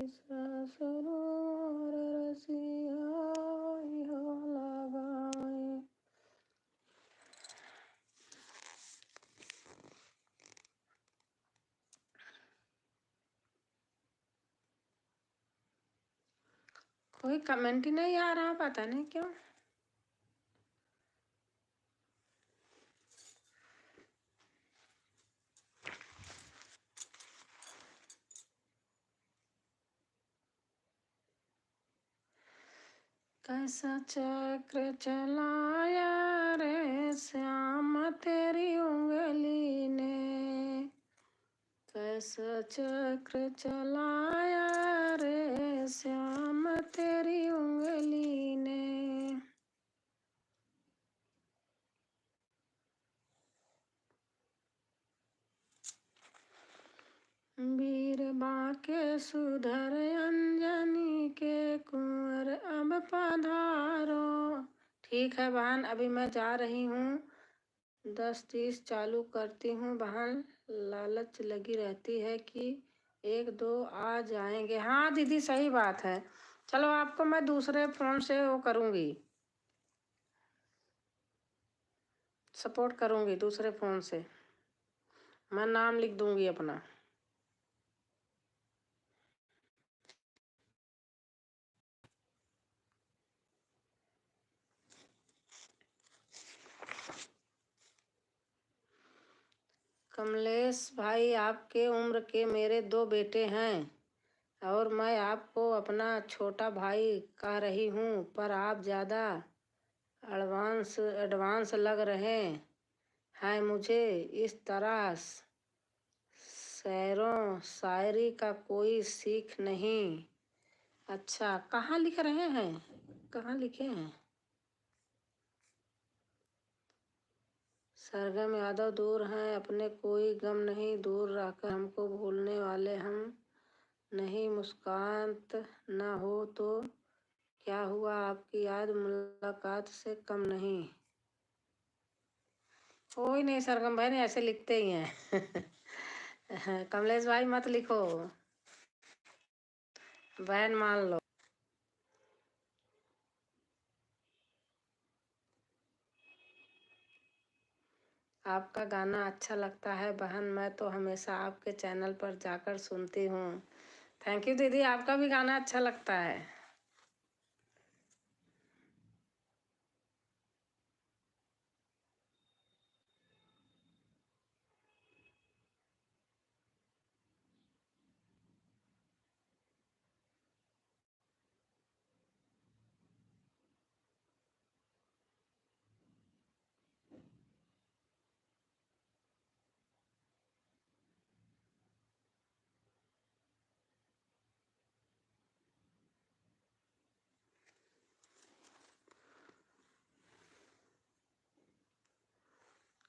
कोई कमेंट ही नहीं आ रहा, पता नहीं क्यों। कैसा चक्र चलाया रे श्याम तेरी उंगली ने, कैसा चक्र चलाया रे श्याम तेरी उंगली ने। वीर बाके सुधर अंजनी के कुंवर अब पधारो। ठीक है बहन, अभी मैं जा रही हूँ, 10:30 चालू करती हूँ बहन। लालच लगी रहती है कि 1-2 आ जाएंगे। हाँ दीदी सही बात है। चलो आपको मैं दूसरे फ़ोन से वो करूँगी, सपोर्ट करूँगी दूसरे फ़ोन से। मैं नाम लिख दूँगी अपना। कमलेश भाई, आपके उम्र के मेरे 2 बेटे हैं और मैं आपको अपना छोटा भाई कह रही हूँ, पर आप ज़्यादा एडवांस लग रहे हैं मुझे। इस तरह शेरों शायरी का कोई सीख नहीं। अच्छा, कहाँ लिख रहे हैं, कहाँ लिखे हैं? सरगम यादव, दूर हैं अपने कोई गम नहीं, दूर रहकर हमको भूलने वाले हम नहीं। मुस्कात न हो तो क्या हुआ, आपकी याद मुलाकात से कम नहीं। कोई नहीं सरगम भाई ने ऐसे लिखते ही हैं। कमलेश भाई मत लिखो, बहन मान लो। आपका गाना अच्छा लगता है बहन, मैं तो हमेशा आपके चैनल पर जाकर सुनती हूँ। थैंक यू दीदी, आपका भी गाना अच्छा लगता है।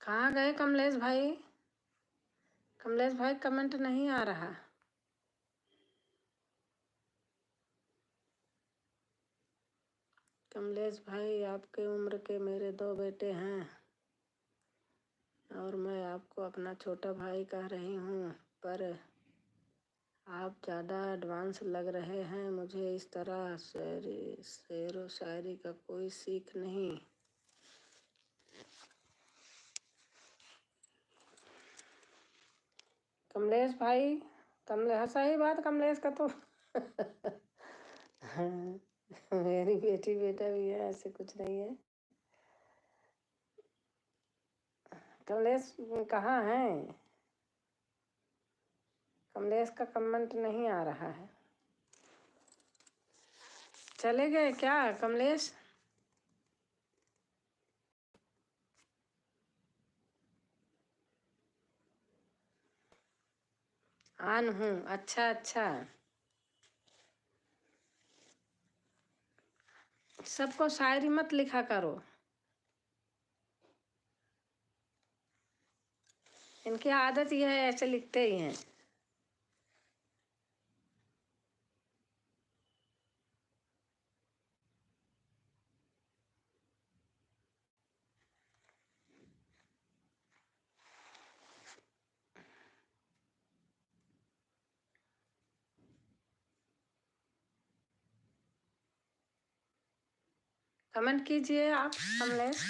कहाँ गए कमलेश भाई? कमलेश भाई कमेंट नहीं आ रहा। कमलेश भाई, आपके उम्र के मेरे 2 बेटे हैं और मैं आपको अपना छोटा भाई कह रही हूँ, पर आप ज़्यादा एडवांस लग रहे हैं मुझे। इस तरह शेरो शायरी का कोई सीख नहीं। कमलेश भाई, कमलेश सही बात, कमलेश का तो मेरी बेटी बेटा भी है, ऐसे कुछ नहीं है। कमलेश कहाँ है? कमलेश का कमेंट नहीं आ रहा है। चले गए क्या कमलेश? आन हूँ, अच्छा अच्छा। सबको शायरी मत लिखा करो, इनकी आदत यह है, ऐसे लिखते ही हैं। कमेंट कीजिए आप कमलेश।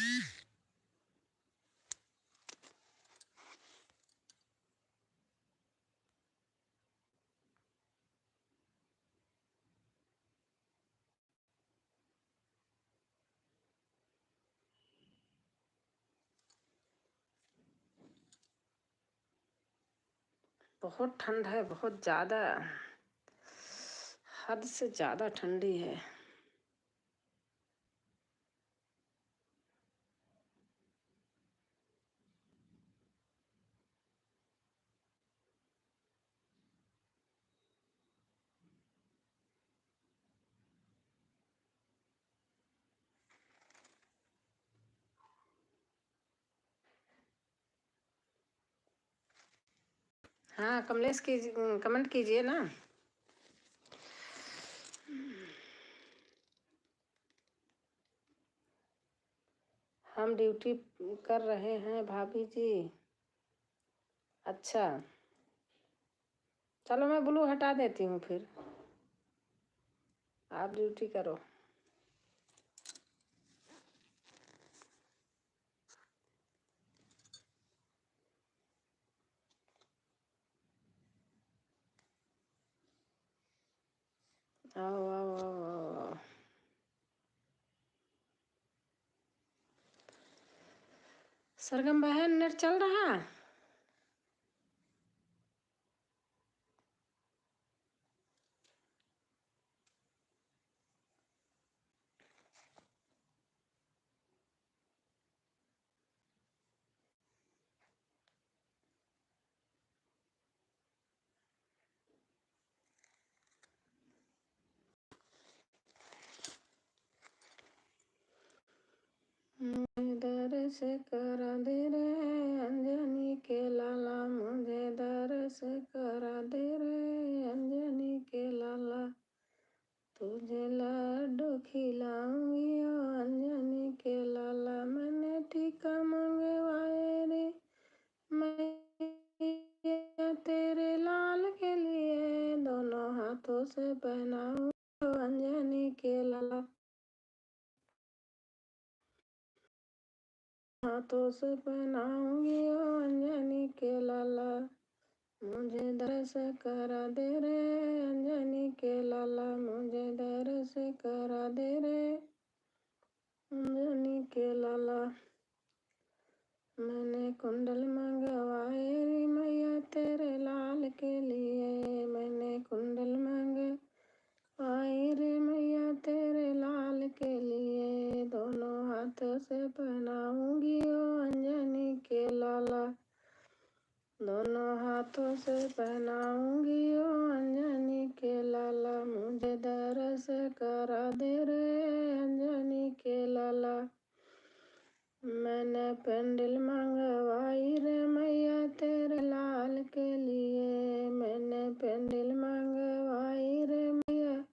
बहुत ठंड है, बहुत ज़्यादा, हद से ज़्यादा ठंडी है। हाँ कमलेश कीजिए, कमेंट कीजिए ना। हम ड्यूटी कर रहे हैं भाभी जी। अच्छा, चलो मैं ब्लू हटा देती हूँ, फिर आप ड्यूटी करो। आओ आओ आओ आओ आओ। सरगम बहन नेट चल रहा? दर्श करा दे रे अंजनी के लाला, मुझे दर्श करा दे रे अंजनी के लाला, तुझे लड्डू खिलाऊंगी ओ अंजनी के लाला, मैंने टीका मंगवाए रे मैया तेरे लाल के लिए, दोनों हाथों से पहनाऊं अंजनी के लाला, हाथों से पहनाऊंगी ओ अंजनी के लाला, मुझे दर्श करा दे रे अंजनी के लाला, मुझे दर्श करा दे रे अंजनी के लाला, मैंने कुंडल मंगवाए रे मैया तेरे लाल के लिए, मैंने कुंडल मंगवाए रे मैया तेरे लाल के लिए, दोनों हाथों से पहनाऊंगी ओ अंजनी के लाला, दोनों हाथों से पहनाऊंगी ओ अंजनी के लाला, मुझे दर्श करा दे रे अंजनी के लाला, मैंने पेंडल मंगवाई रे मैया तेरे लाल के लिए, मैंने पेंडल मंगवाई रे मैया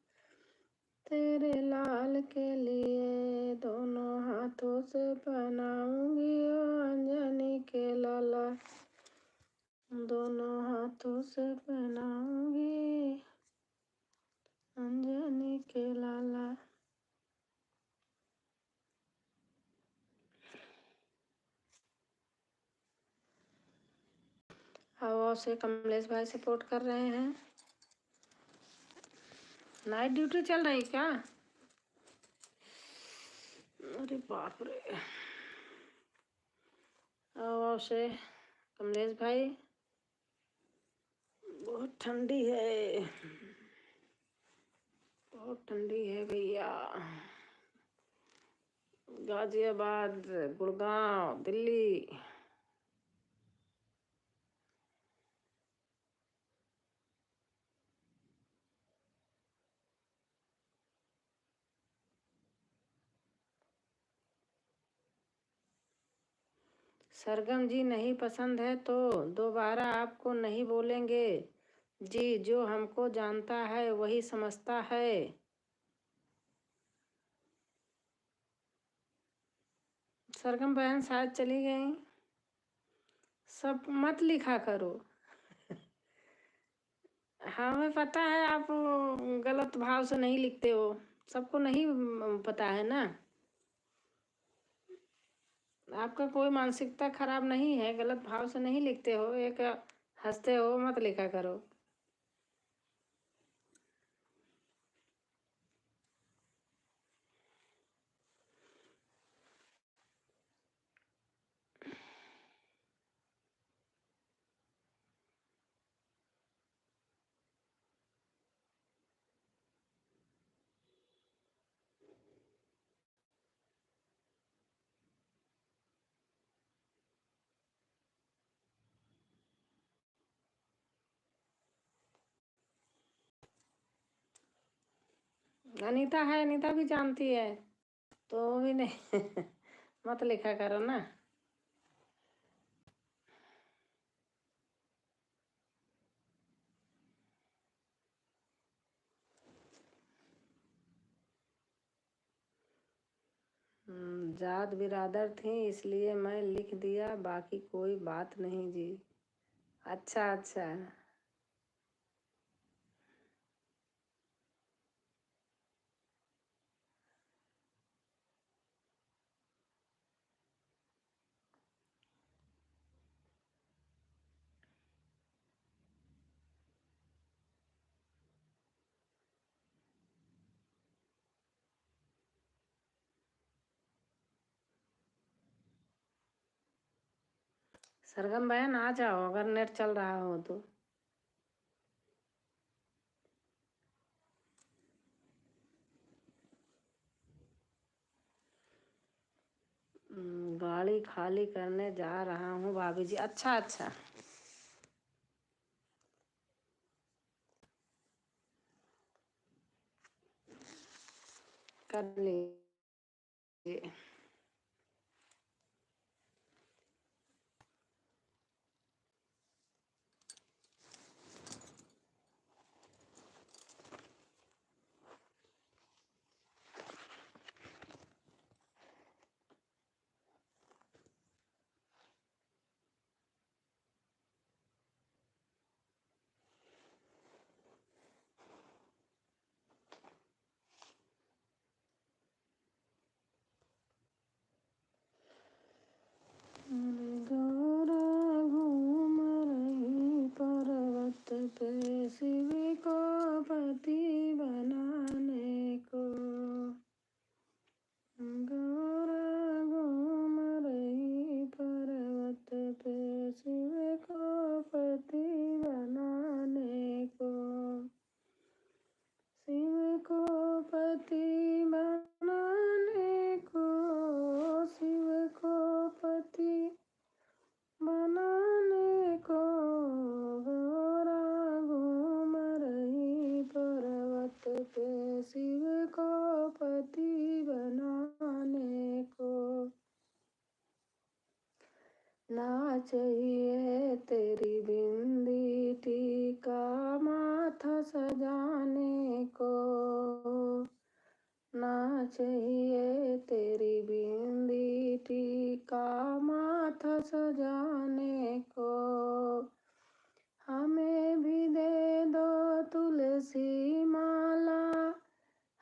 तेरे लाल के लिए, दोनों हाथों से पहनाऊंगी ओ अंजनी के लाला, दोनों हाथों से पहनाऊंगी अंजनी के लाला। हवा से कमलेश भाई सपोर्ट कर रहे हैं। नाइट ड्यूटी चल रही क्या? अरे बाप रे। हवा से कमलेश भाई, बहुत ठंडी है, बहुत ठंडी है भैया। गाजियाबाद, गुड़गांव, दिल्ली। सरगम जी नहीं पसंद है तो दोबारा आपको नहीं बोलेंगे जी, जो हमको जानता है वही समझता है। सरगम बहन शायद चली गई। सब मत लिखा करो। हमें पता है आप गलत भाव से नहीं लिखते हो, सबको नहीं पता है ना। आपका कोई मानसिकता खराब नहीं है, गलत भाव से नहीं लिखते हो, एक हंसते हो, मत लिखा करो। अनीता है, अनीता भी जानती है तो भी नहीं मत लिखा करो ना। जात बिरादर थी इसलिए मैं लिख दिया, बाकी कोई बात नहीं जी। अच्छा अच्छा। सरगम बहन आ जाओ अगर नेट चल रहा हो तो। गाड़ी खाली करने जा रहा हूँ भाभी जी। अच्छा अच्छा। कर लीजिए। गौरा घूम रही पर्वत पे शिव को पति बनाने को। गौरा घूम रही पर्वत पे शिव को पति बनाने को। शिव को पति बनाने को, शिव को पति बनाने को। गौरा घूम रही पर्वत पे शिव को पति बनाने को। ना चाहिए तेरी बिंदी टीका माथा सजाने को। ना चाहिए तेरी बिंदी टीका माथा सजाने को। हमें भी दे दो तुलसी माला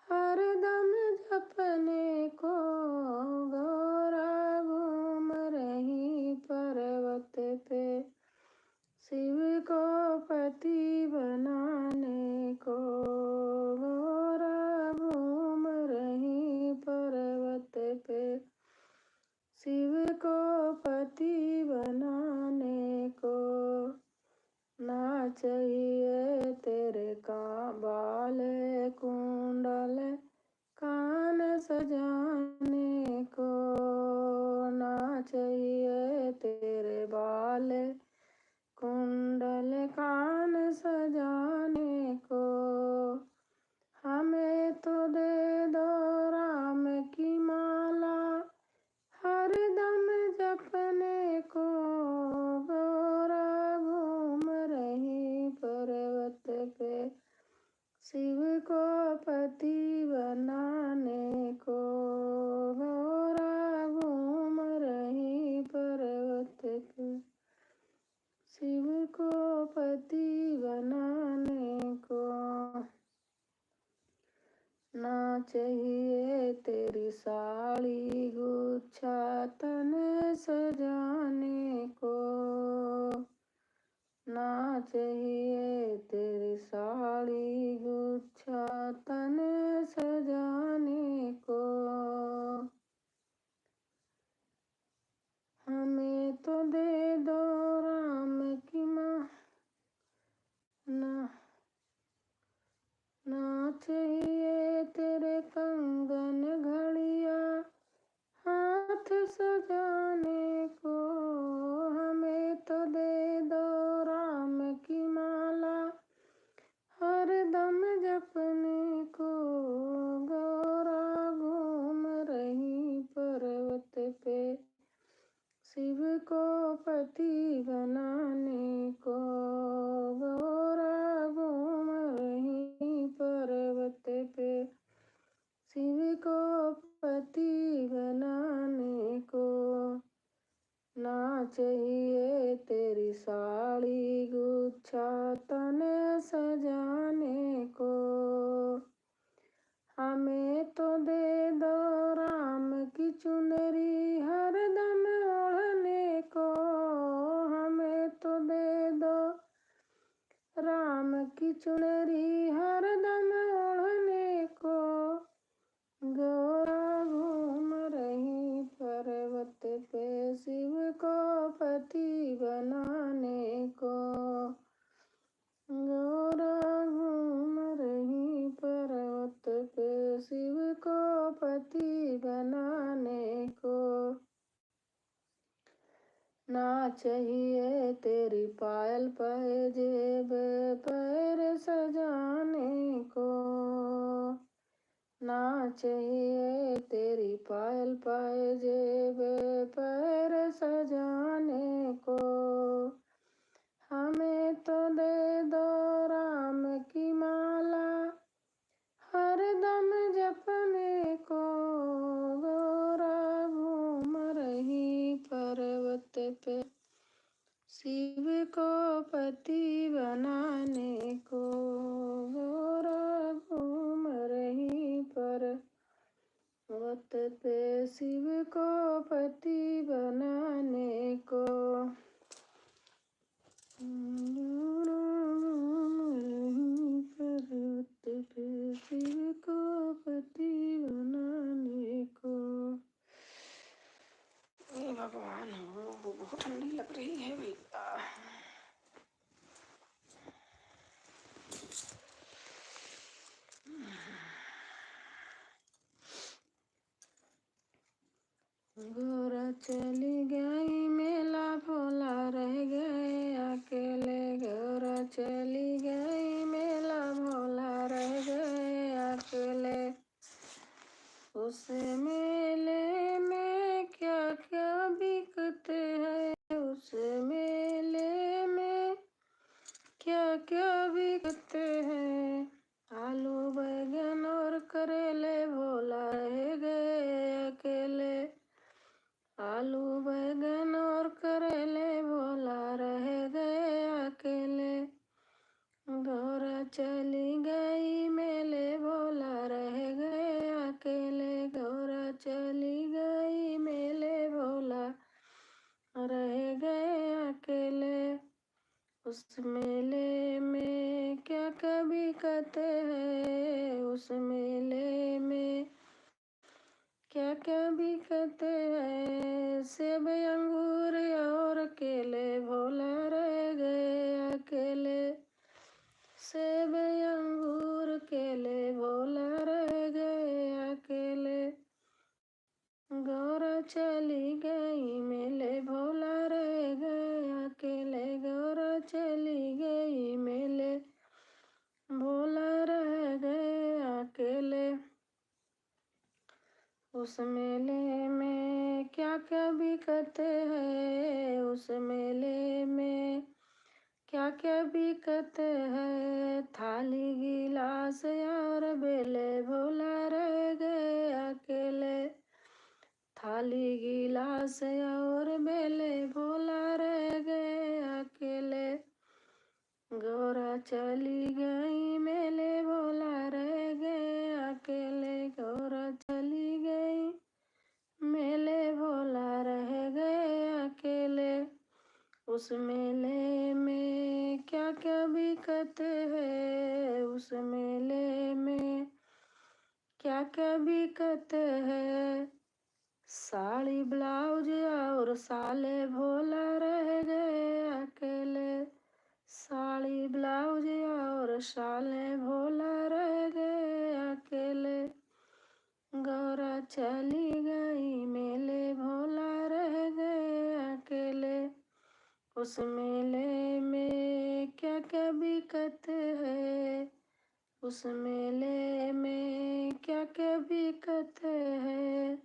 हरदम जपने को। गौरा घूम रही पर्वत पे शिव को पति बनाने को। गौरा घूम रही पर्वत पे शिव को पति बनाने को। ना चाहिए तेरे का बाल कुंडल कान सजाने को। ना चाहिए तेरे बाल कुंडल कान सजाने को। हमें तो दे दो राम की माला हरदम जपने को। गौरा घूम रही पर्वत पे शिव को पति बनाने को। गौरा घूम रही पर्वत पे शिव को पति बनाने को। ना चाहिए तेरी साड़ी गुच्छा तन सजाने को। ना चाहिए तेरी साड़ी गुच्छा तन सजाने को। हमें तो दे दो राम की माँ। ना चाहिए तेरे कंगन घड़िया हाथ सजाने को। हमें तो दे दो राम की माला हरदम जप को पति बनाने को। ना चाहिए तेरी पायल पाजेब पैर सजाने को। ना चाहिए तेरी पायल पाजेब पैर सजाने को। हमें तो दे दो राम की माला हरदम जपने को। गोरा घूम रही पर्वत पे शिव को पति बनाने को। गोरा घूम रही पर्वत पे शिव को पति बनाने को। पर्वत पे शिव को पति बनाने को। हे भगवान हो, बहुत ठंडी लग रही है भैया। गोरा चली गई मेला भोला रह गए अकेले। गोरा चली गई मेला भोला रह गए अकेले। उस मेले में क्या क्या बिकते हैं। उस मेले में क्या क्या बिकते हैं। आलू बैगन और करेले भोला रह गए अकेले। आलू बैगन और करेले भोला रह गए अकेले। गोरा चली गई मेले भोला रह गए अकेले। गोरा चली गई मेले भोला रह गए अकेले। उस मेले में क्या क्या बिकते हैं। उस मेले में क्या क्या बिकते हैं। सेब अंगूर और केले भोला रह गए अकेले। सेब अंगूर केले भोला रह गए अकेले। गोरा चली गई मेले भोला रह गए अकेले। गोरा चली गई मेले भोला रह गए अकेले। उस मेले में क्या क्या बिकते हैं। उस मेले में क्या क्या बिकते हैं। थाली गिलास और बेले भोला रह गए अकेले। थाली गिलास और बेले भोला रह गए अकेले। गोरा चली गई मेले भोला रह गए अकेले। गोरा चली गई मेले भोला रह गए अकेले। उस मेले में क्या क्या बिकते हैं। उस मेले में क्या क्या बिकते हैं। साड़ी ब्लाउज और साले भोला रह गए अकेले। साड़ी ब्लाउज और साले भोला रह गए अकेले। गोरा चली गई मेले भोला रह गए अकेले। उस मेले में क्या क्या बिकते हैं। उस मेले में क्या क्या बिकते हैं।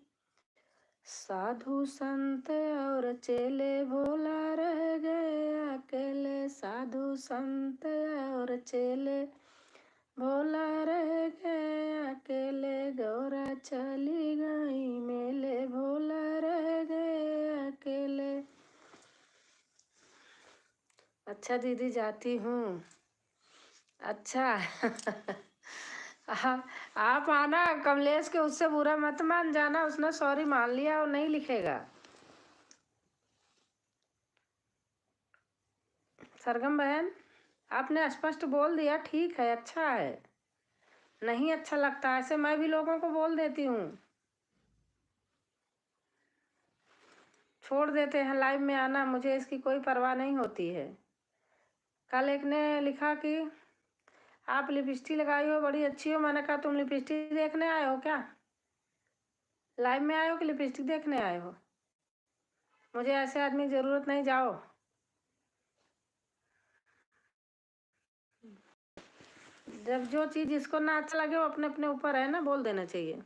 साधु संत और चेले भोला रह गए अकेले। साधु संत और चेले भोला रह गए अकेले। गोरा चली गई मेले भोला रह गए अकेले। अच्छा दीदी जाती हूँ। अच्छा आप आना कमलेश के, उससे बुरा मत मान जाना। उसने सॉरी मान लिया और नहीं लिखेगा। सरगम बहन आपने स्पष्ट बोल दिया, ठीक है, अच्छा है। नहीं अच्छा लगता ऐसे, मैं भी लोगों को बोल देती हूँ, छोड़ देते हैं लाइव में आना, मुझे इसकी कोई परवाह नहीं होती है। कल एक ने लिखा कि आप लिपस्टिक लगाई हो बड़ी अच्छी हो। मैंने कहा तुम लिपस्टिक देखने आए हो क्या। लाइव में आए हो कि लिपस्टिक देखने आए हो? मुझे ऐसे आदमी की जरूरत नहीं, जाओ। जब जो चीज जिसको ना अच्छा लगे वो अपने अपने ऊपर है ना, बोल देना चाहिए।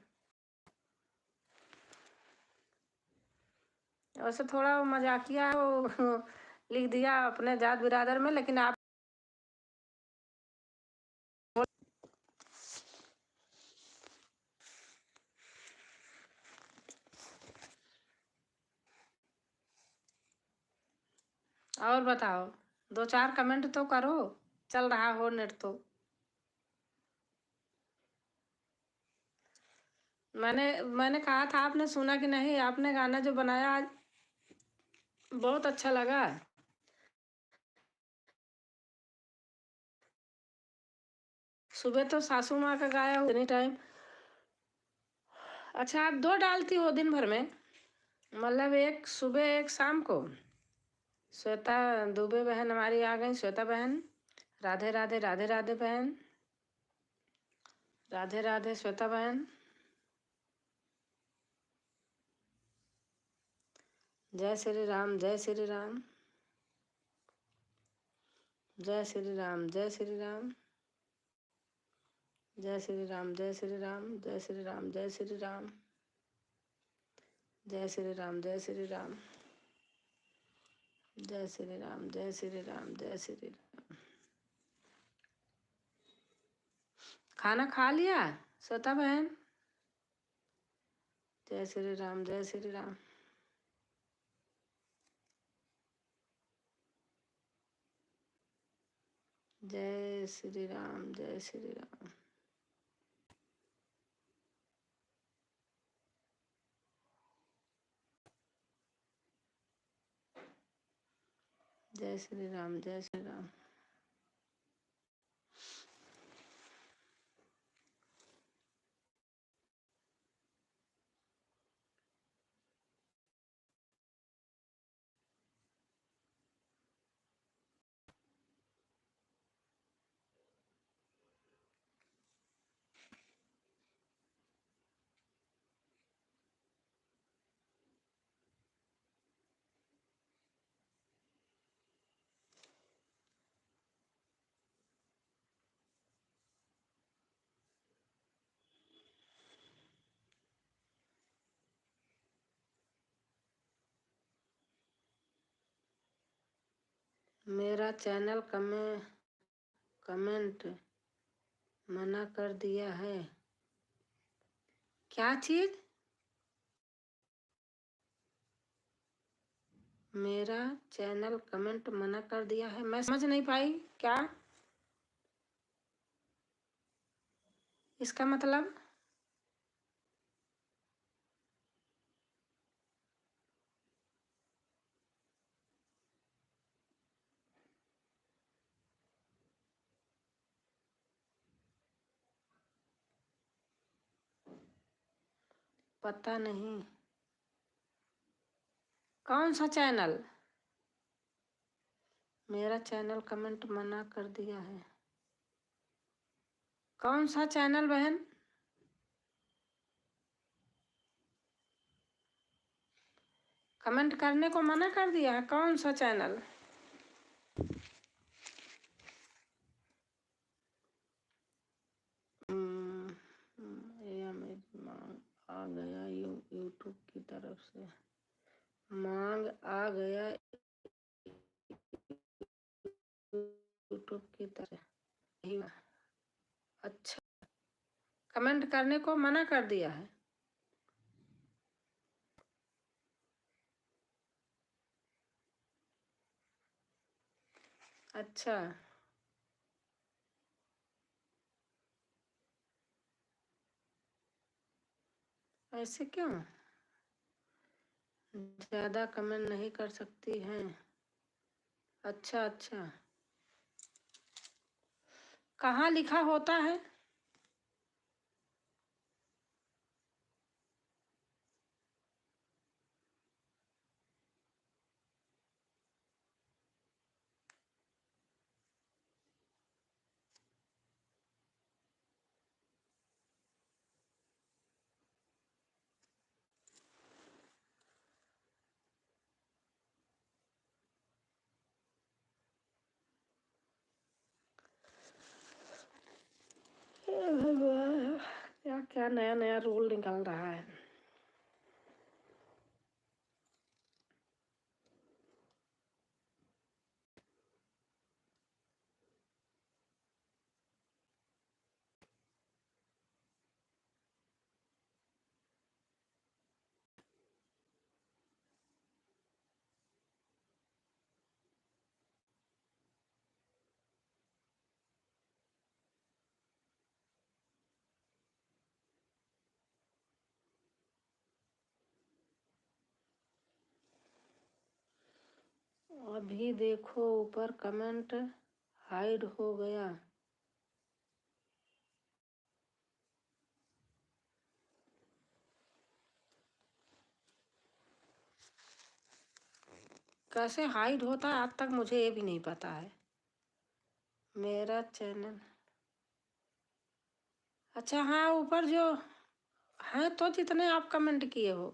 वैसे थोड़ा वो मजाकिया है वो लिख दिया अपने जात बिरादर में, लेकिन आप और बताओ, 2-4 कमेंट तो करो, चल रहा हो नेट तो। मैंने कहा था, आपने सुना कि नहीं? आपने गाना जो बनाया आज बहुत अच्छा लगा। सुबह तो सासू माँ का गाया हो एनी टाइम। अच्छा, आप 2 डालती हो दिन भर में? मतलब एक सुबह एक शाम को? श्वेता दुबे बहन हमारी आ गई, श्वेता बहन। राधे राधे, राधे राधे बहन, राधे राधे श्वेता बहन। जय श्री राम, जय श्री राम, जय श्री राम, जय श्री राम, जय श्री राम, जय श्री राम, जय श्री राम, जय श्री राम, जय श्री राम, जय श्री राम, जय श्री राम, जय श्री राम, जय श्री राम। खाना खा लिया श्वेता बहन? जय श्री राम, जय श्री राम। जय श्री राम, जय श्री राम। जय श्री राम, जय श्री राम। मेरा चैनल कमेंट मना कर दिया है। क्या चीज? मेरा चैनल कमेंट मना कर दिया है? मैं समझ नहीं पाई क्या इसका मतलब। पता नहीं। कौन सा चैनल? मेरा चैनल कमेंट मना कर दिया है? कौन सा चैनल बहन? कमेंट करने को मना कर दिया है? कौन सा चैनल? ये मेरी मांग आ गया यूट्यूब की तरफ से। मांग आ गया यूट्यूब की तरफ से। अच्छा, कमेंट करने को मना कर दिया है? अच्छा, ऐसे क्यों? ज़्यादा कमेंट नहीं कर सकती हैं? अच्छा अच्छा, कहाँ लिखा होता है? क्या क्या नया नया रूल निकल रहा है। अभी देखो ऊपर कमेंट हाइड हो गया। कैसे हाइड होता है आज तक मुझे ये भी नहीं पता है। मेरा चैनल, अच्छा हाँ ऊपर जो है तो जितने आप कमेंट किए हो।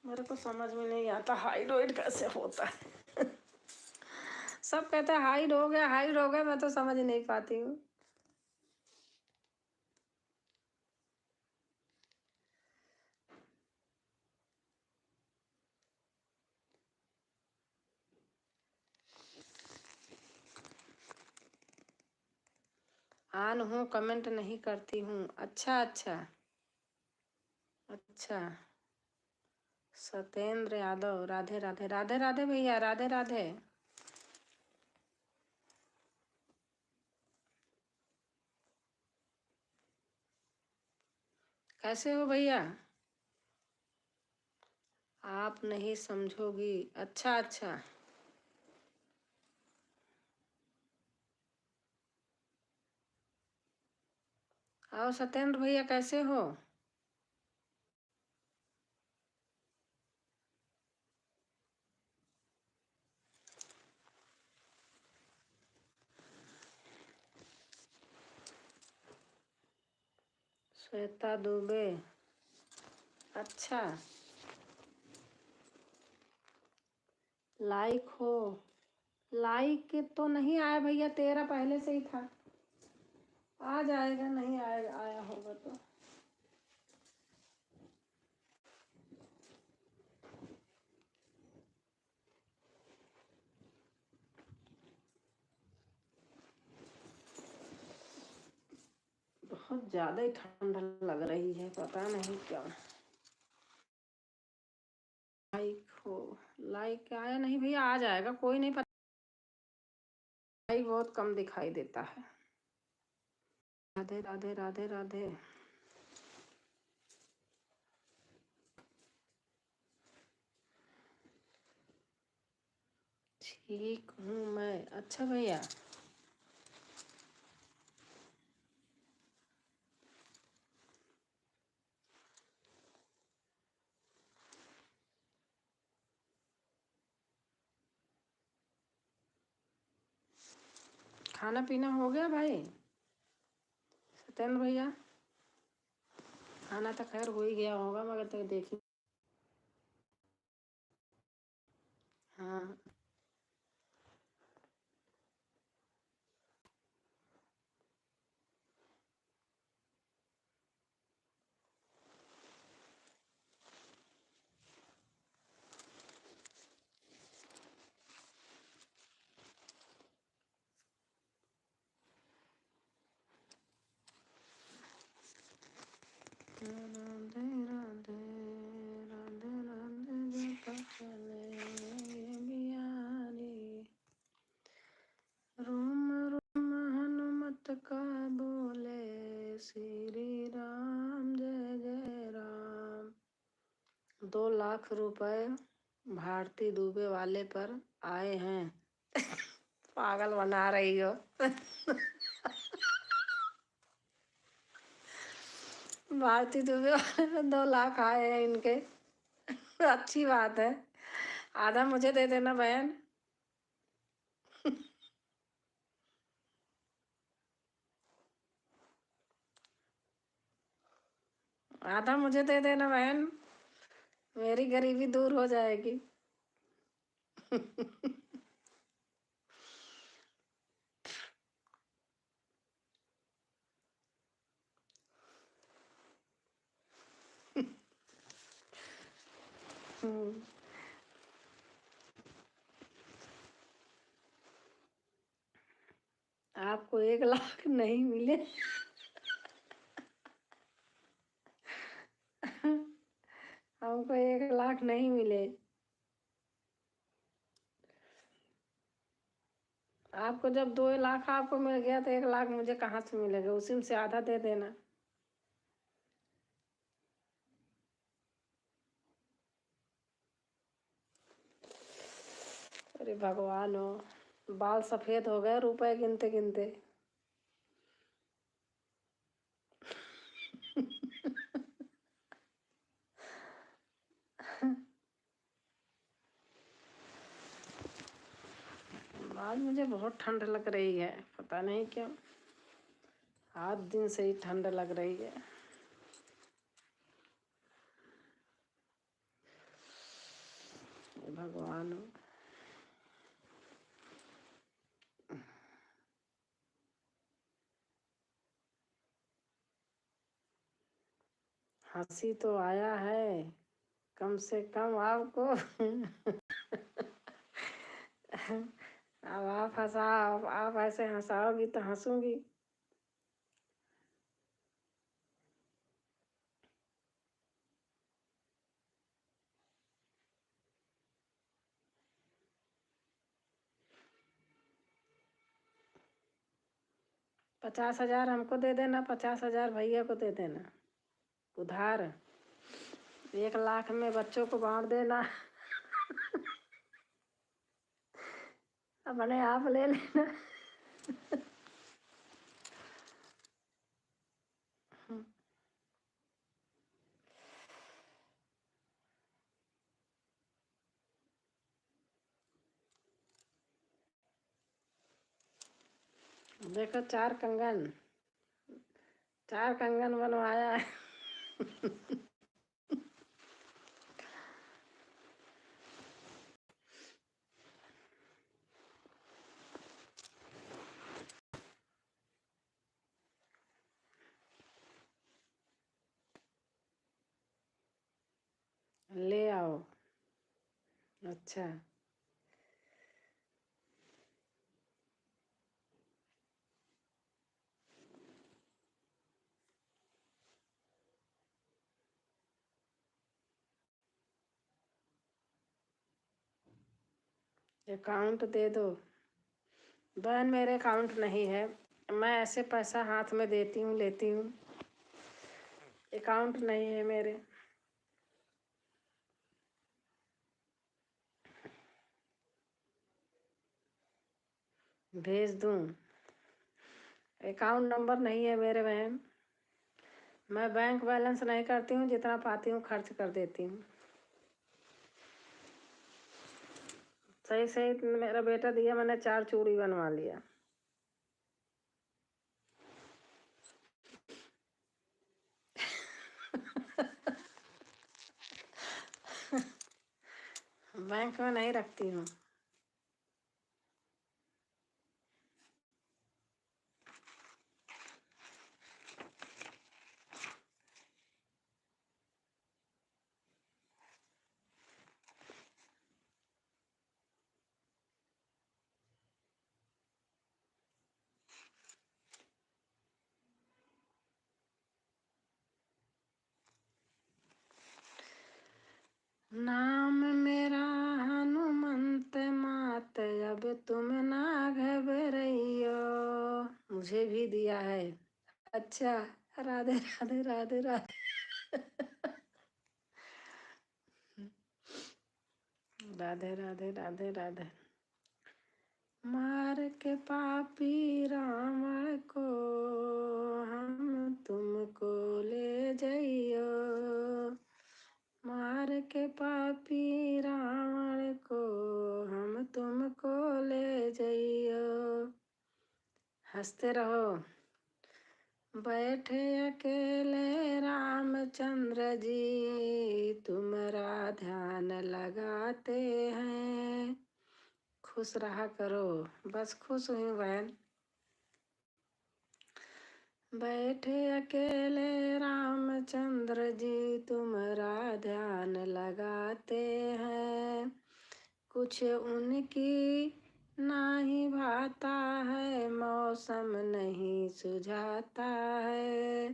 मेरे को समझ में नहीं आता हाइड वाइड कैसे होता है। सब कहते हैं हाइड हो गया, मैं तो समझ नहीं पाती हूँ। आन हूँ, कमेंट नहीं करती हूँ। अच्छा अच्छा अच्छा। सत्येंद्र यादव, राधे राधे राधे राधे भैया, राधे राधे। कैसे हो भैया? आप नहीं समझोगी। अच्छा अच्छा। आओ सत्येंद्र भैया, कैसे हो? श्वेता दुबे, अच्छा। लाइक हो, लाइक तो नहीं आया भैया, तेरा पहले से ही था। आ जाएगा, नहीं आएगा, आया होगा तो। बहुत ज्यादा ही ठंड लग रही है, पता नहीं क्या। लाइक हो, लाइक आया नहीं भैया, आ जाएगा, कोई नहीं पता। लाइक बहुत कम दिखाई देता है। राधे राधे राधे राधे। ठीक हूँ मैं। अच्छा भैया, खाना पीना हो गया भाई? सत्येंद्र भैया, खाना तो खैर हो ही गया होगा, मगर तो देखी। हाँ। राधे राधे राधे राधे जपा चले बिहारी। रोम रोम हनुमत का बोले, श्री राम जय जय राम। 2 लाख रुपए भारती दुबे वाले पर आए हैं। पागल बना रही हो। भारती दुबे वाले पे 2 लाख आए हैं इनके। अच्छी बात है। आधा मुझे दे देना बहन। आधा मुझे दे देना बहन। मेरी गरीबी दूर हो जाएगी। हम्म, आपको 1 लाख नहीं मिले। हमको 1 लाख नहीं मिले। आपको जब 2 लाख आपको मिल गया तो 1 लाख मुझे कहाँ से मिलेगा? उसी में से आधा दे देना। अरे भगवान हो, बाल सफेद हो गए रुपए गिनते गिनते। आज मुझे बहुत ठंड लग रही है, पता नहीं क्यों। 8 दिन से ही ठंड लग रही है। भगवान हो। हंसी तो आया है, कम से कम आपको। अब आप हंसाओ, आप ऐसे हंसाओगी तो हंसूंगी। $50,000 हमको दे देना, 50,000 भैया को दे देना उधार। 1 लाख में बच्चों को बांट देना। अपने आप ले लेना। देखो 4 कंगन, 4 कंगन बनवाया है। ले आओ। अच्छा, अकाउंट दे दो। बहन मेरे अकाउंट नहीं है, मैं ऐसे पैसा हाथ में देती हूँ लेती हूँ। अकाउंट नहीं है मेरे। भेज दूँ? अकाउंट नंबर नहीं है मेरे बहन। मैं बैंक बैलेंस नहीं करती हूँ, जितना पाती हूँ खर्च कर देती हूँ। सही सही मेरा बेटा दिया, मैंने 4 चूड़ी बनवा लिया। बैंक में नहीं रखती हूँ। नाम मेरा हनुमंत मात, अब तुम ना घबराइयो। मुझे भी दिया है। अच्छा, राधे राधे राधे राधे। राधे राधे राधे राधे। मार के पापी रावण को हम तुमको ले जाइयो। मार के पापी रावण को हम तुमको ले जाइयो। हंसते रहो। बैठे अकेले रामचंद्र जी तुम्हारा ध्यान लगाते हैं। खुश रहा करो, बस खुश हुई बहन। बैठे अकेले रामचंद्र जी तुम्हारा ध्यान लगाते हैं। कुछ उनकी नहीं भाता है, मौसम नहीं सुझाता है।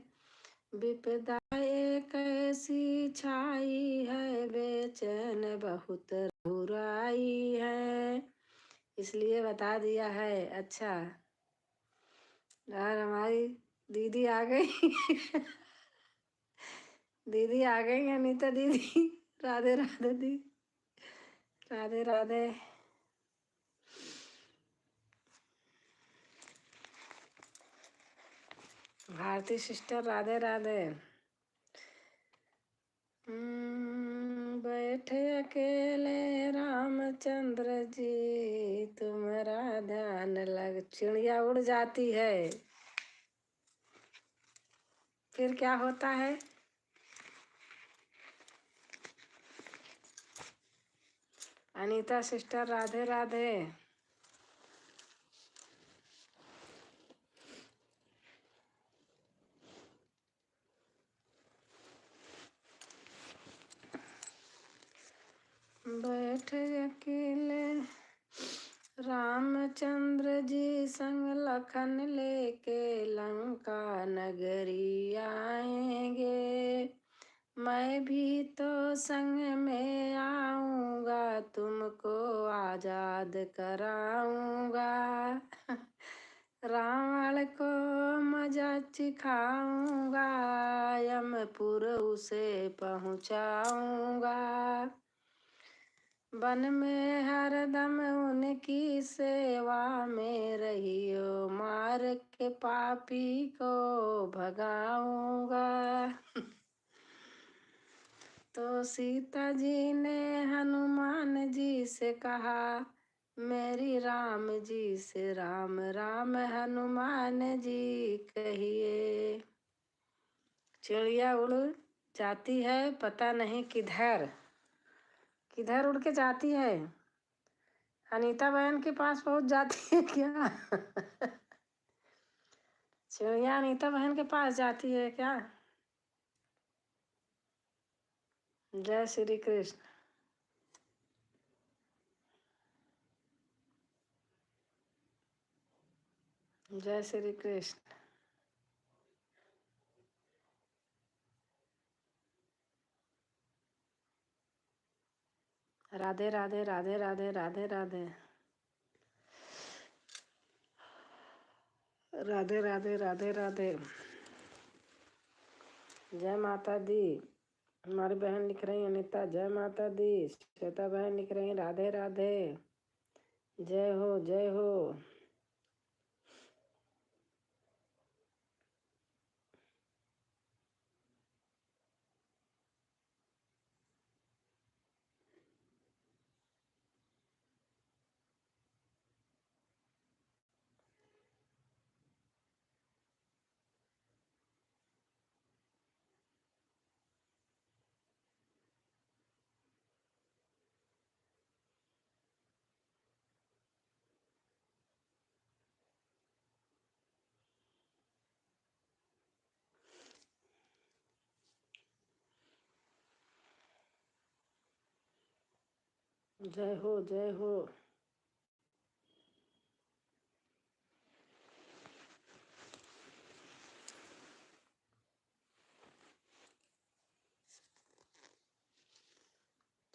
विपदा एक ऐसी छाई है, बेचैन बहुत बुराई है। इसलिए बता दिया है। अच्छा, और हमारी दीदी आ गई दीदी आ गई अनीता दीदी। राधे राधे दी, राधे राधे। भारती सिस्टर राधे राधे। बैठे अकेले रामचंद्र जी तुम्हारा ध्यान लग। चिड़िया उड़ जाती है, फिर क्या होता है? अनीता सिस्टर राधे राधे। बैठे अकेले रामचंद्र जी संग लखन लेके लंका नगरी आएंगे। मैं भी तो संग में आऊंगा, तुमको आजाद कराऊंगा। रावण को मजा चिखाऊंगा, यमपुर उसे पहुंचाऊंगा। वन में हरदम उनकी सेवा में रहियो, मार के पापी को भगाऊंगा। तो सीता जी ने हनुमान जी से कहा, मेरी राम जी से राम राम हनुमान जी कहिए। चिड़िया उड़ जाती है, पता नहीं किधर किधर उड़ के जाती है। अनीता बहन के पास पहुंच जाती है क्या? चिड़िया अनीता बहन के पास जाती है क्या? जय श्री कृष्ण। जय श्री कृष्ण। राधे राधे राधे राधे राधे राधे राधे राधे राधे राधे। जय माता दी। हमारी बहन लिख रही अनीता जय माता दी। श्वेता बहन लिख रही राधे राधे। जय हो जय हो। जय हो जय हो।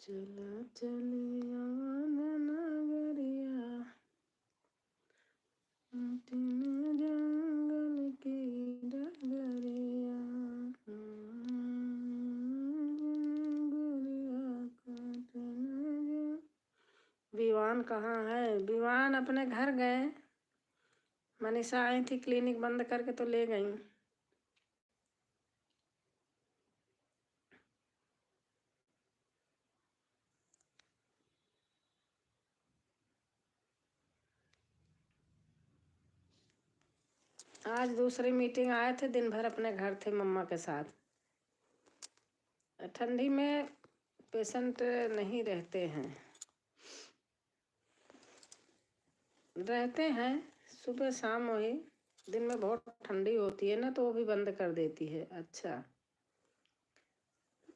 चला चलिया नगरिया, जंगल की डगरिया, विवान कहाँ है? विवान अपने घर गए। मनीषा आई थी, क्लिनिक बंद करके तो ले गई। आज दूसरी मीटिंग आए थे, दिन भर अपने घर थे मम्मा के साथ। ठंडी में पेशेंट नहीं रहते हैं, रहते हैं सुबह शाम, वही दिन में बहुत ठंडी होती है ना तो वो भी बंद कर देती है। अच्छा,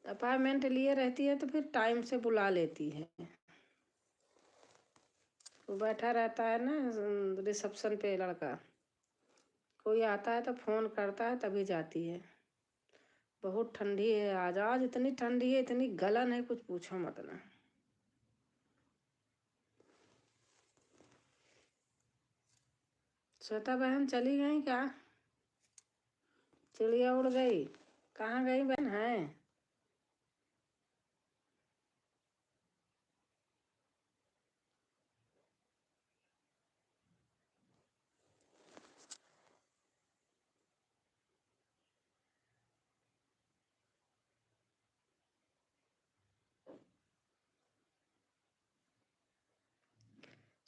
अपॉइंटमेंट लिए रहती है तो फिर टाइम से बुला लेती है। वो बैठा रहता है ना रिसेप्शन पे लड़का, कोई आता है तो फोन करता है तभी जाती है। बहुत ठंडी है आज, आज इतनी ठंडी है, इतनी गलन है, कुछ पूछो मत ना। श्वेता बहन चली गई क्या? चिड़िया उड़ गई? कहाँ गई बहन है?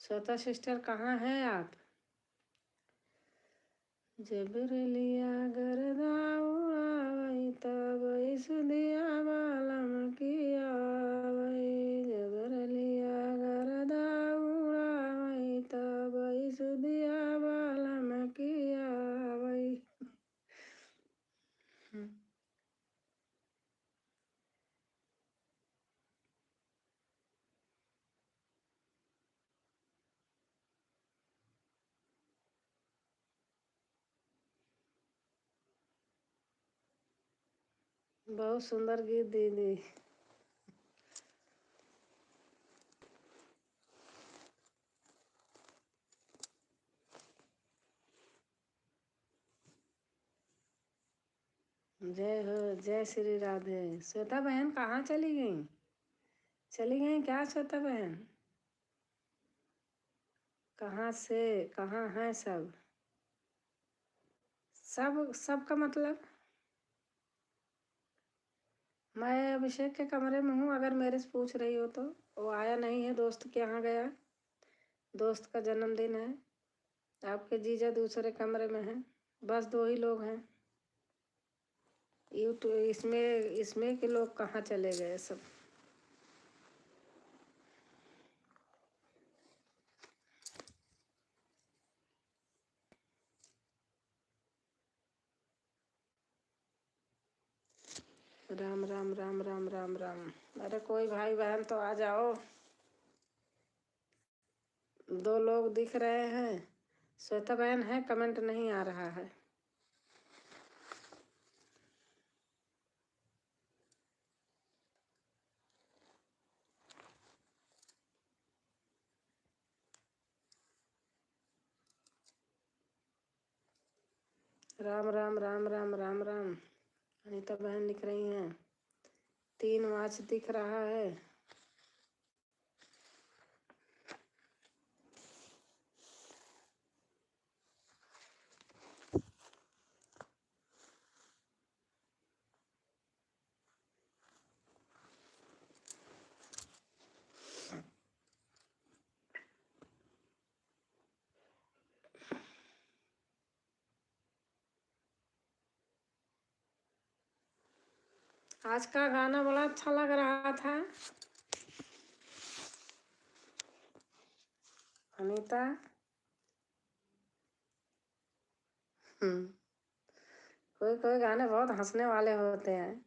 श्वेता सिस्टर कहाँ हैं आप? जबरलिया गरदा उड़ावई तब सुदिया बालम किया वही, जबरलिया गरदा उड़ावई तब सुदिया बालम किया वही। बहुत सुंदर गीत दीदी। जय हो, जय श्री राधे। श्वेता बहन कहाँ चली गई? चली गई क्या श्वेता बहन? कहाँ से कहाँ हैं सब? सब सबका मतलब? मैं अभिषेक के कमरे में हूँ, अगर मेरे से पूछ रही हो तो। वो आया नहीं है, दोस्त के यहाँ गया, दोस्त का जन्मदिन है। आपके जीजा दूसरे कमरे में हैं, बस दो ही लोग हैं। यूट्यूब इसमें के लोग कहाँ चले गए सब? राम राम राम राम राम राम। अरे कोई भाई बहन तो आ जाओ, दो लोग दिख रहे हैं। श्वेता बहन है, कमेंट नहीं आ रहा है। राम राम राम राम राम राम। अनीता बहन लिख रही हैं 3 मार्च दिख रहा है। आज का गाना बड़ा अच्छा लग रहा था अनीता। कोई कोई गाने बहुत हंसने वाले होते हैं।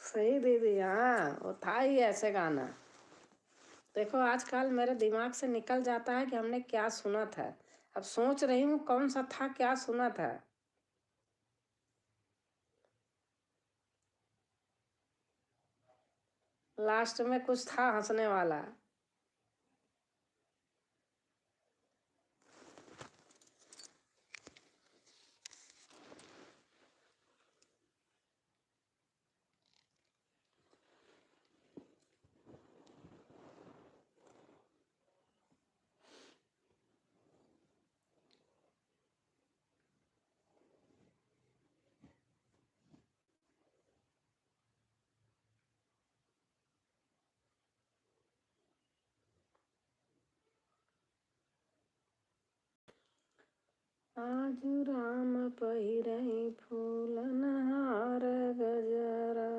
सही दीदी, हाँ वो था ही ऐसे गाना। देखो आजकल मेरे दिमाग से निकल जाता है कि हमने क्या सुना था। अब सोच रही हूँ कौन सा था, क्या सुना था। लास्ट में कुछ था हंसने वाला। आजू राम पहिरई फूलन हार गजरा,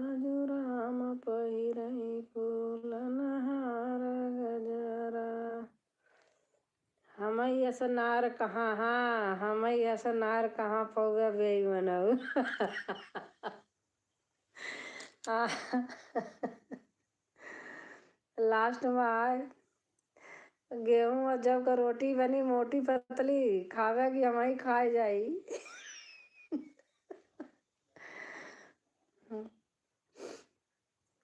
आजू राम पहिरई फूलन हार गजरा। हमई ऐसा नार कहाँ, हाँ हमई ऐसा नार कहाँ पौवे बेईमनऊ। लास्ट में आए गेहूं और जब का रोटी बनी मोटी पतली खावे की हमारी खाई जाई।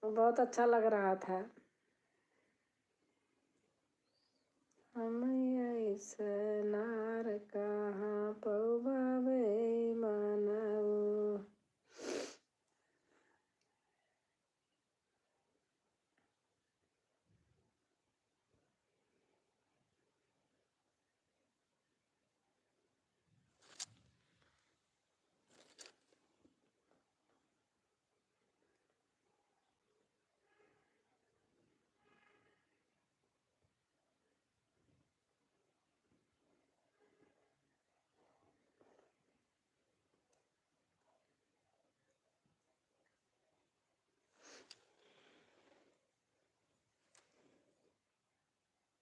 बहुत अच्छा लग रहा था। हमई ऐसा नार कहाँ पौवा बेईमनऊ।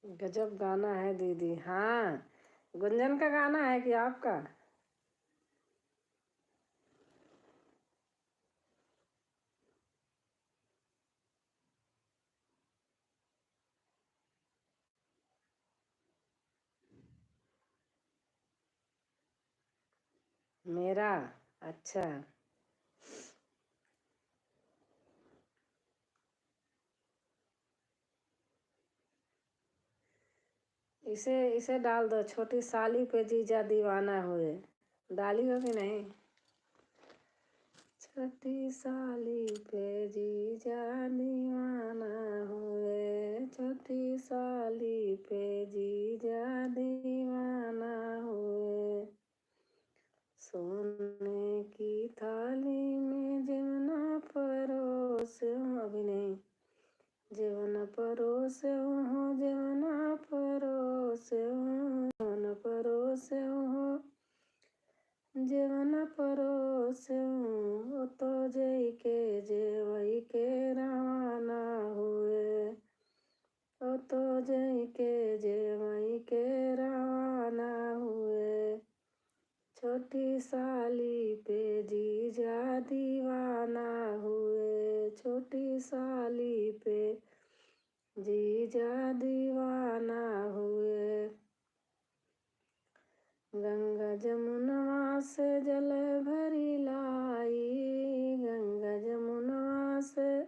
गजब गाना है दीदी। हाँ गुंजन का गाना है कि आपका? मेरा? अच्छा। इसे इसे डाल दो, छोटी साली पे जीजा दीवाना हुए। डाली हो कि नहीं? छोटी साली पे जीजा दीवाना हुए, छोटी साली पे जीजा दीवाना हुए। सोने की थाली में जमुना परोसे, अभी नहीं, जमुना परोसे हो, जमुना परोसे हो, जमुना परोसे हो, जमुना परोसे हो, तो जई के जेवई के रवाना हुए, ओ तो जई के जेवई के रवाना हुए। छोटी साली पे जीजा दीवाना हुए, छोटी साली पे जीजा दीवाना हुए। गंगा जमुनवा से जल भरी लाई, गंगा जमुनवा से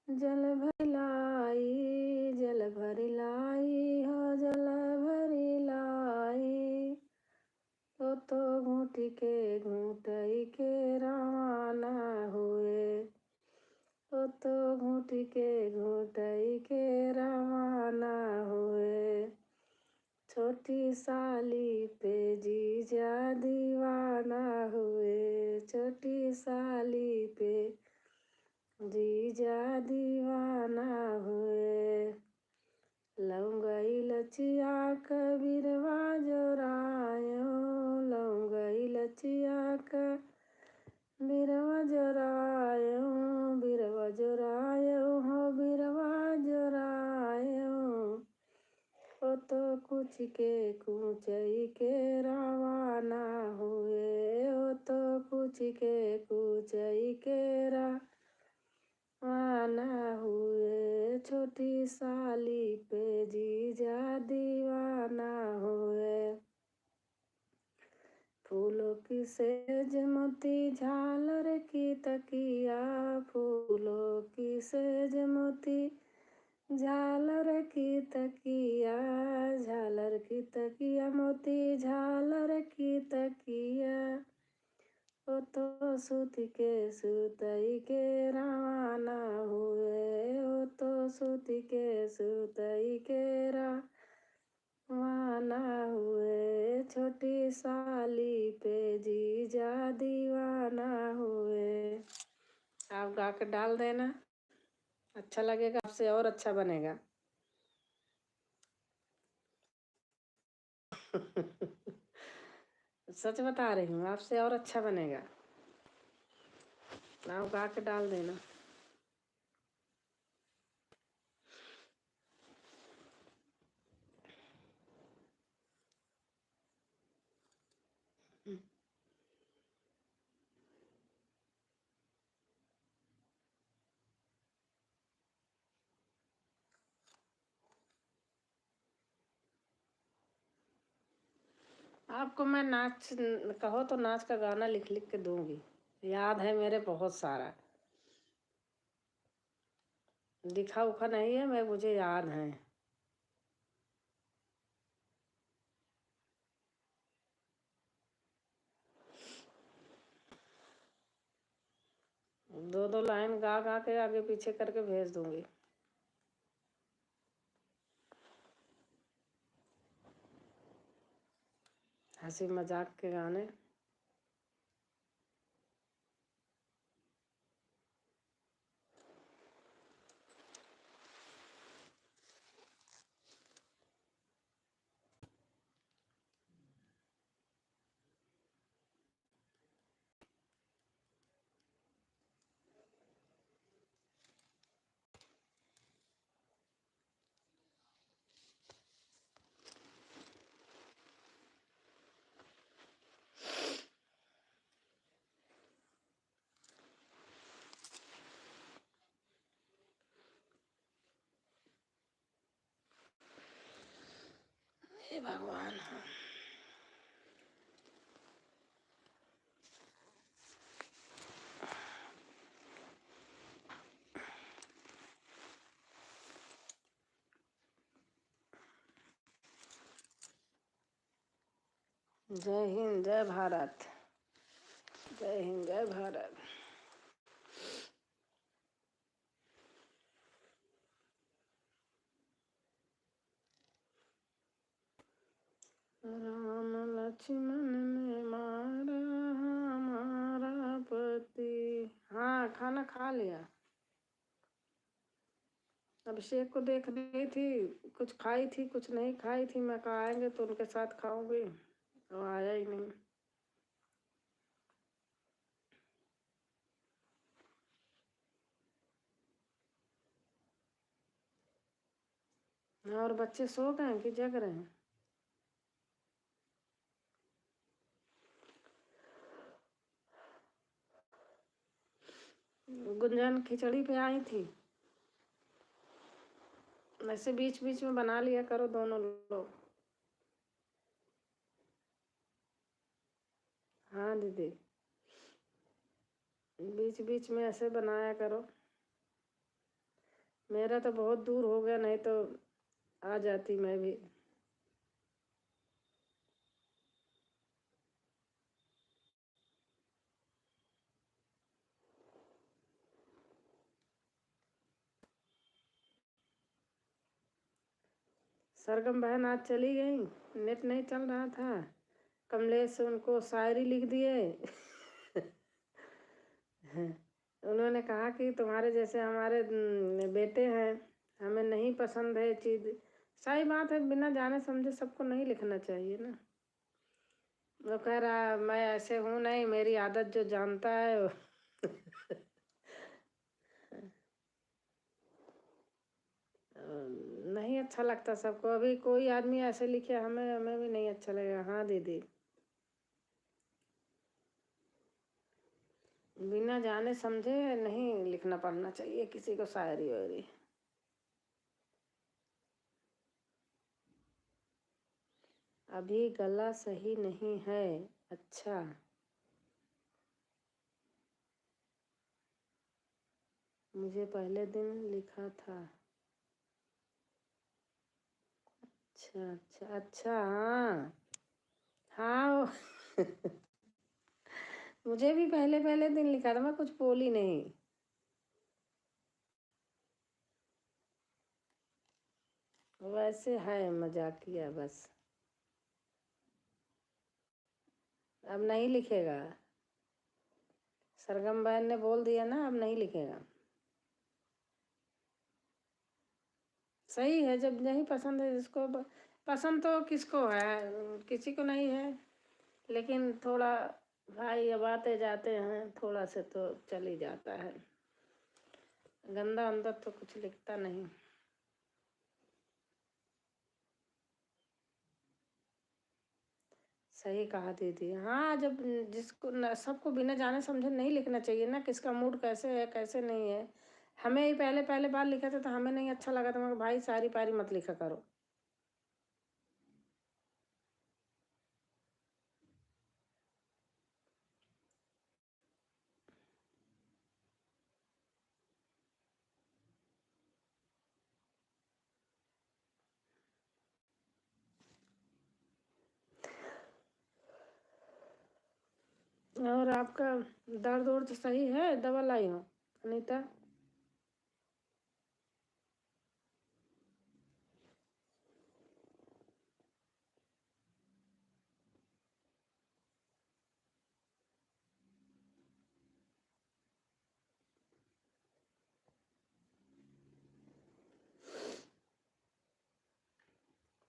जल भरी लाई, जल भरी लाई हो, जल भरी लाई। तो घूटी के घूटई के रवाना हुए, तो घूटी के घूटई के रवाना हुए। छोटी साली पे जीजा दीवाना हुए, छोटी साली पे जीजा दीवाना हुए। लौंगा इलचिया कबीरवा जोरायो, लौंगा इलचिया कबीरवा जोरायो, बीरवा जोरायो हो, बीरवा जोरायो। ओ तो कुछ के कुचई के रवाना हुए, ओ तो कुछ के कुचई के रवाना हुए। छोटी साली पे जीजा दीवाना हुए। फूलों की सेज मोती झालर की तकिया, फूलों की सेज मोती झालर की तकिया, झालर की तकिया मोती झालर की तकिया। ओ तो सूती के सुतई के रवाना हुए, ओ तो सूती के सुतई के रवाना हुए। छोटी साली पे जीजा दीवाना हुए। आप गा के डाल देना, अच्छा लगेगा, आपसे और अच्छा बनेगा। सच बता रही हूँ, आपसे और अच्छा बनेगा। आप गा के डाल देना। आपको मैं नाच कहो तो नाच का गाना लिख लिख के दूंगी, याद है मेरे बहुत सारा। दिखा उखा नहीं है मैं, मुझे याद है। दो दो लाइन गा गा के आगे पीछे करके भेज दूंगी। हंसी मजाक के गाने। हे भगवान। जय हिंद जय भारत। जय हिंद जय भारत। राम लक्ष्मण ने मारा हमारा पति। हाँ, खाना खा लिया। अभिषेक को देख रही थी, कुछ खाई थी कुछ नहीं खाई थी। मैं कहा आएंगे तो उनके साथ खाऊंगी, तो आया ही नहीं। और बच्चे सो गए कि जग रहे हैं? गुंजन खिचड़ी पे आई थी। ऐसे बीच बीच में बना लिया करो दोनों लोग। हाँ दीदी, बीच बीच में ऐसे बनाया करो। मेरा तो बहुत दूर हो गया, नहीं तो आ जाती मैं भी। सरगम बहन आज चली गई, नेट नहीं चल रहा था। कमलेश उनको शायरी लिख दिए। उन्होंने कहा कि तुम्हारे जैसे हमारे बेटे हैं, हमें नहीं पसंद है चीज़। सही बात है, बिना जाने समझे सबको नहीं लिखना चाहिए ना। वो कह रहा मैं ऐसे हूँ नहीं, मेरी आदत जो जानता है नहीं अच्छा लगता सबको। अभी कोई आदमी ऐसे लिखे, हमें हमें भी नहीं अच्छा लगेगा। हाँ दीदी, बिना जाने समझे नहीं लिखना पढ़ना चाहिए किसी को शायरी वायरी। अभी गला सही नहीं है। अच्छा, मुझे पहले दिन लिखा था। अच्छा अच्छा अच्छा, हाँ हाँ। मुझे भी पहले पहले दिन लिखा था, मैं कुछ बोली नहीं। वैसे है मजाकिया बस। अब नहीं लिखेगा। सरगम बहन ने बोल दिया ना, अब नहीं लिखेगा। सही है, जब नहीं पसंद है जिसको पसंद तो किसको है, किसी को नहीं है। लेकिन थोड़ा भाई अब आते जाते हैं, थोड़ा से तो चल ही जाता है, गंदा अंदर तो कुछ लिखता नहीं। सही कहा दीदी। हाँ, जब जिसको न, सबको बिना जाने समझे नहीं लिखना चाहिए ना, किसका मूड कैसे है कैसे नहीं है। हमें ही पहले पहले बार लिखा था तो हमें नहीं अच्छा लगा था, मगर भाई सारी पारी मत लिखा करो। और आपका दर्द वर्द सही है? दवा लाई हो अनीता?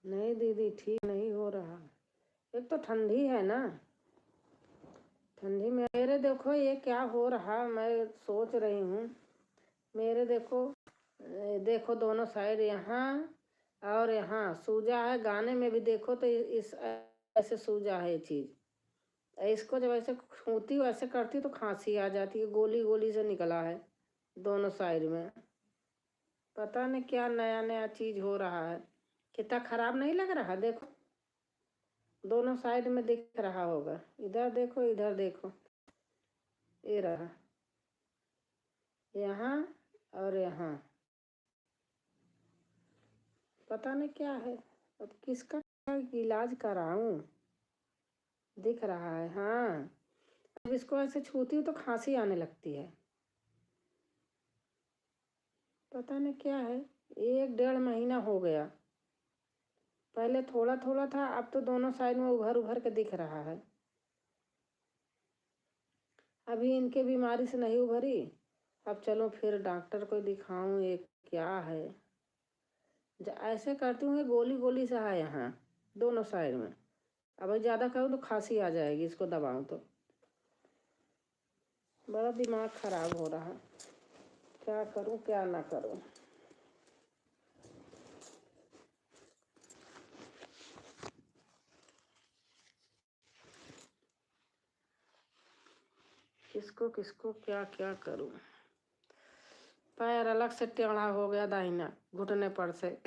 नहीं दीदी, ठीक नहीं हो रहा। एक तो ठंडी है ना, ठंडी में मेरे देखो ये क्या हो रहा, मैं सोच रही हूँ। मेरे देखो, देखो दोनों साइड यहाँ और यहाँ सूजा है। गाने में भी देखो तो इस ऐसे सूजा है ये चीज़। इसको जब ऐसे छूती वैसे करती तो खांसी आ जाती है, गोली गोली से निकला है दोनों साइड में। पता नहीं क्या नया नया चीज़ हो रहा है। कितना खराब नहीं लग रहा? देखो दोनों साइड में दिख रहा होगा, इधर देखो इधर देखो, ये रहा यहाँ और यहाँ। पता नहीं क्या है, अब किसका इलाज कराऊं? दिख रहा है हाँ। अब इसको ऐसे छूती हूँ तो खांसी आने लगती है। पता नहीं क्या है, 1 डेढ़ महीना हो गया। पहले थोड़ा थोड़ा था, अब तो दोनों साइड में उभर उभर के दिख रहा है। अभी इनके बीमारी से नहीं उभरी, अब चलो फिर डॉक्टर को दिखाऊं, ये क्या है। ऐसे करती हूँ, गोली गोली सा है यहाँ दोनों साइड में। अब ज़्यादा करूँ तो खांसी आ जाएगी, इसको दबाऊं तो। बड़ा दिमाग खराब हो रहा, क्या करूं क्या ना करूं। किसको किसको क्या क्या करूं। पैर अलग से टेढ़ा हो गया दाहिना, घुटने पर से।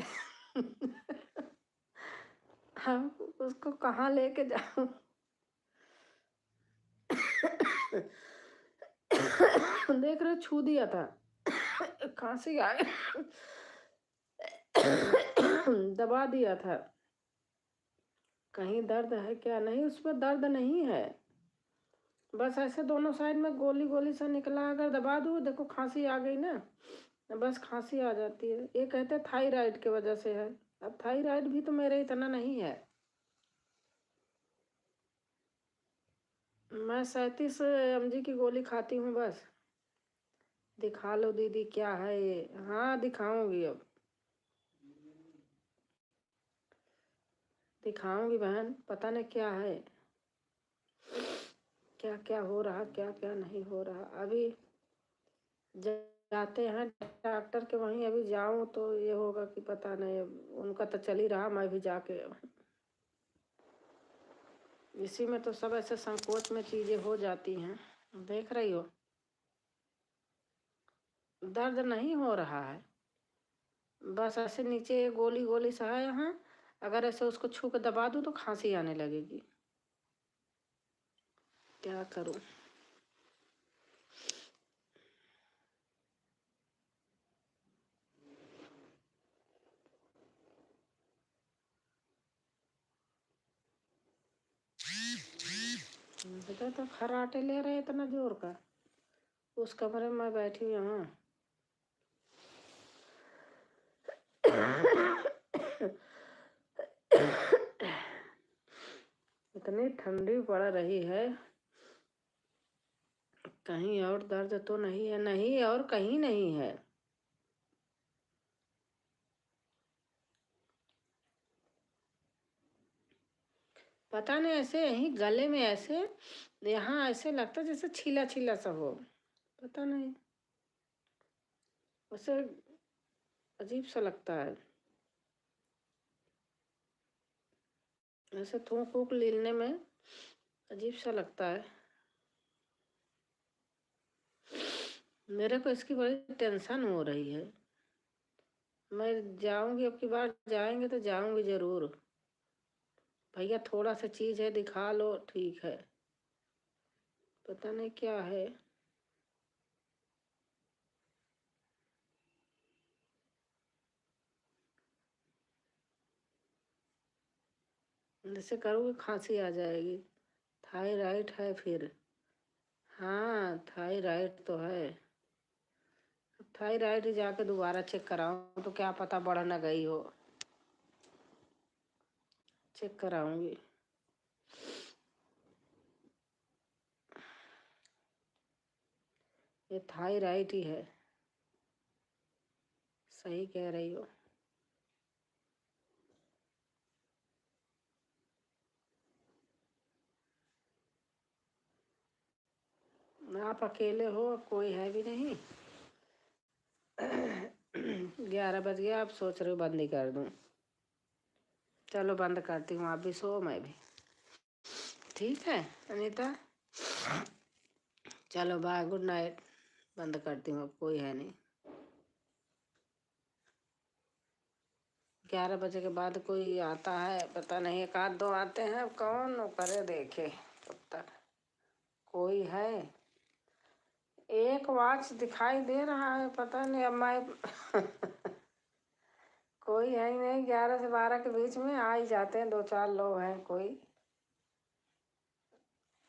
हम उसको कहाँ लेके जाऊं? देख रहे, छू दिया था, खांसी आ गई। दबा दिया था। कहीं दर्द है क्या? नहीं, उस पर दर्द नहीं है, बस ऐसे दोनों साइड में गोली गोली सा निकला। अगर दबा दूँ, देखो खांसी आ गई ना, बस खांसी आ जाती है। ये कहते थायराइड की वजह से है। अब थायराइड भी तो मेरे इतना नहीं है। मैं 37 mg की गोली खाती हूँ बस। दिखा लो दीदी क्या है ये। हाँ दिखाऊंगी, अब दिखाऊंगी बहन। पता नहीं क्या है, क्या क्या हो रहा क्या क्या नहीं हो रहा। अभी जाते हैं डॉक्टर के वहीं, अभी जाऊं तो ये होगा कि पता नहीं, उनका तो चल ही रहा, मैं भी जाके इसी में तो सब ऐसे संकोच में चीज़ें हो जाती हैं। देख रही हो, दर्द नहीं हो रहा है, बस ऐसे नीचे गोली गोली सा है यहाँ। अगर ऐसे उसको छू के दबा दूँ तो खांसी आने लगेगी। क्या करूँ? बेटा तो खर्राटे ले रहे इतना जोर का। उस कमरे में मैं बैठी हूँ यहाँ। इतनी ठंडी पड़ रही है, कहीं और दर्द तो नहीं है? नहीं, और कहीं नहीं है। पता नहीं ऐसे यहीं गले में ऐसे, यहाँ ऐसे लगता है जैसे छीला छीला सा हो, पता नहीं वैसे अजीब सा लगता है, ऐसे थूक वूक लेने में अजीब सा लगता है। मेरे को इसकी बड़ी टेंशन हो रही है। मैं जाऊंगी, अब की बार जाएंगे तो जाऊंगी जरूर। भैया थोड़ा सा चीज है दिखा लो, ठीक है, पता नहीं क्या है। जैसे करोगे खांसी आ जाएगी। थायराइड है फिर? हाँ थायराइड तो है। थायराइड जाके दोबारा चेक कराऊं तो क्या पता बढ़ ना गई हो, चेक कराऊंगी। ये थायराइड ही है, सही कह रही हो। आप अकेले हो, कोई है भी नहीं। 11 बज गया, आप सोच रहे हो बंद ही कर दूं? चलो बंद करती हूँ, आप भी सो मैं भी। ठीक है अनीता, चलो बाय, गुड नाइट। बंद करती हूँ, अब कोई है नहीं। 11 बजे के बाद कोई आता है पता नहीं, एक आध दो आते हैं, अब कौन वो करे देखे तब तक। कोई है? एक वॉच दिखाई दे रहा है, पता नहीं अब मैं कोई है ही नहीं। 11 से 12 के बीच में आ ही जाते हैं, दो चार लोग हैं कोई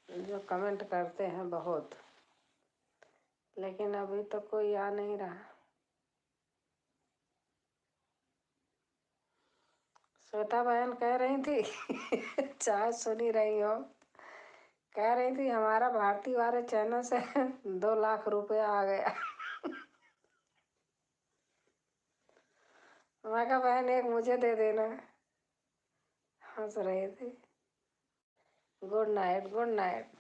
जो कमेंट करते हैं बहुत, लेकिन अभी तो कोई आ नहीं रहा। श्वेता बहन कह रही थी चाहे सुनी रही हो, कह रही थी हमारा भारती वाले चैनल से 2 लाख रुपया आ गया। मैं कहा बहन एक मुझे दे देना। हंस रही थी। Good night, good night.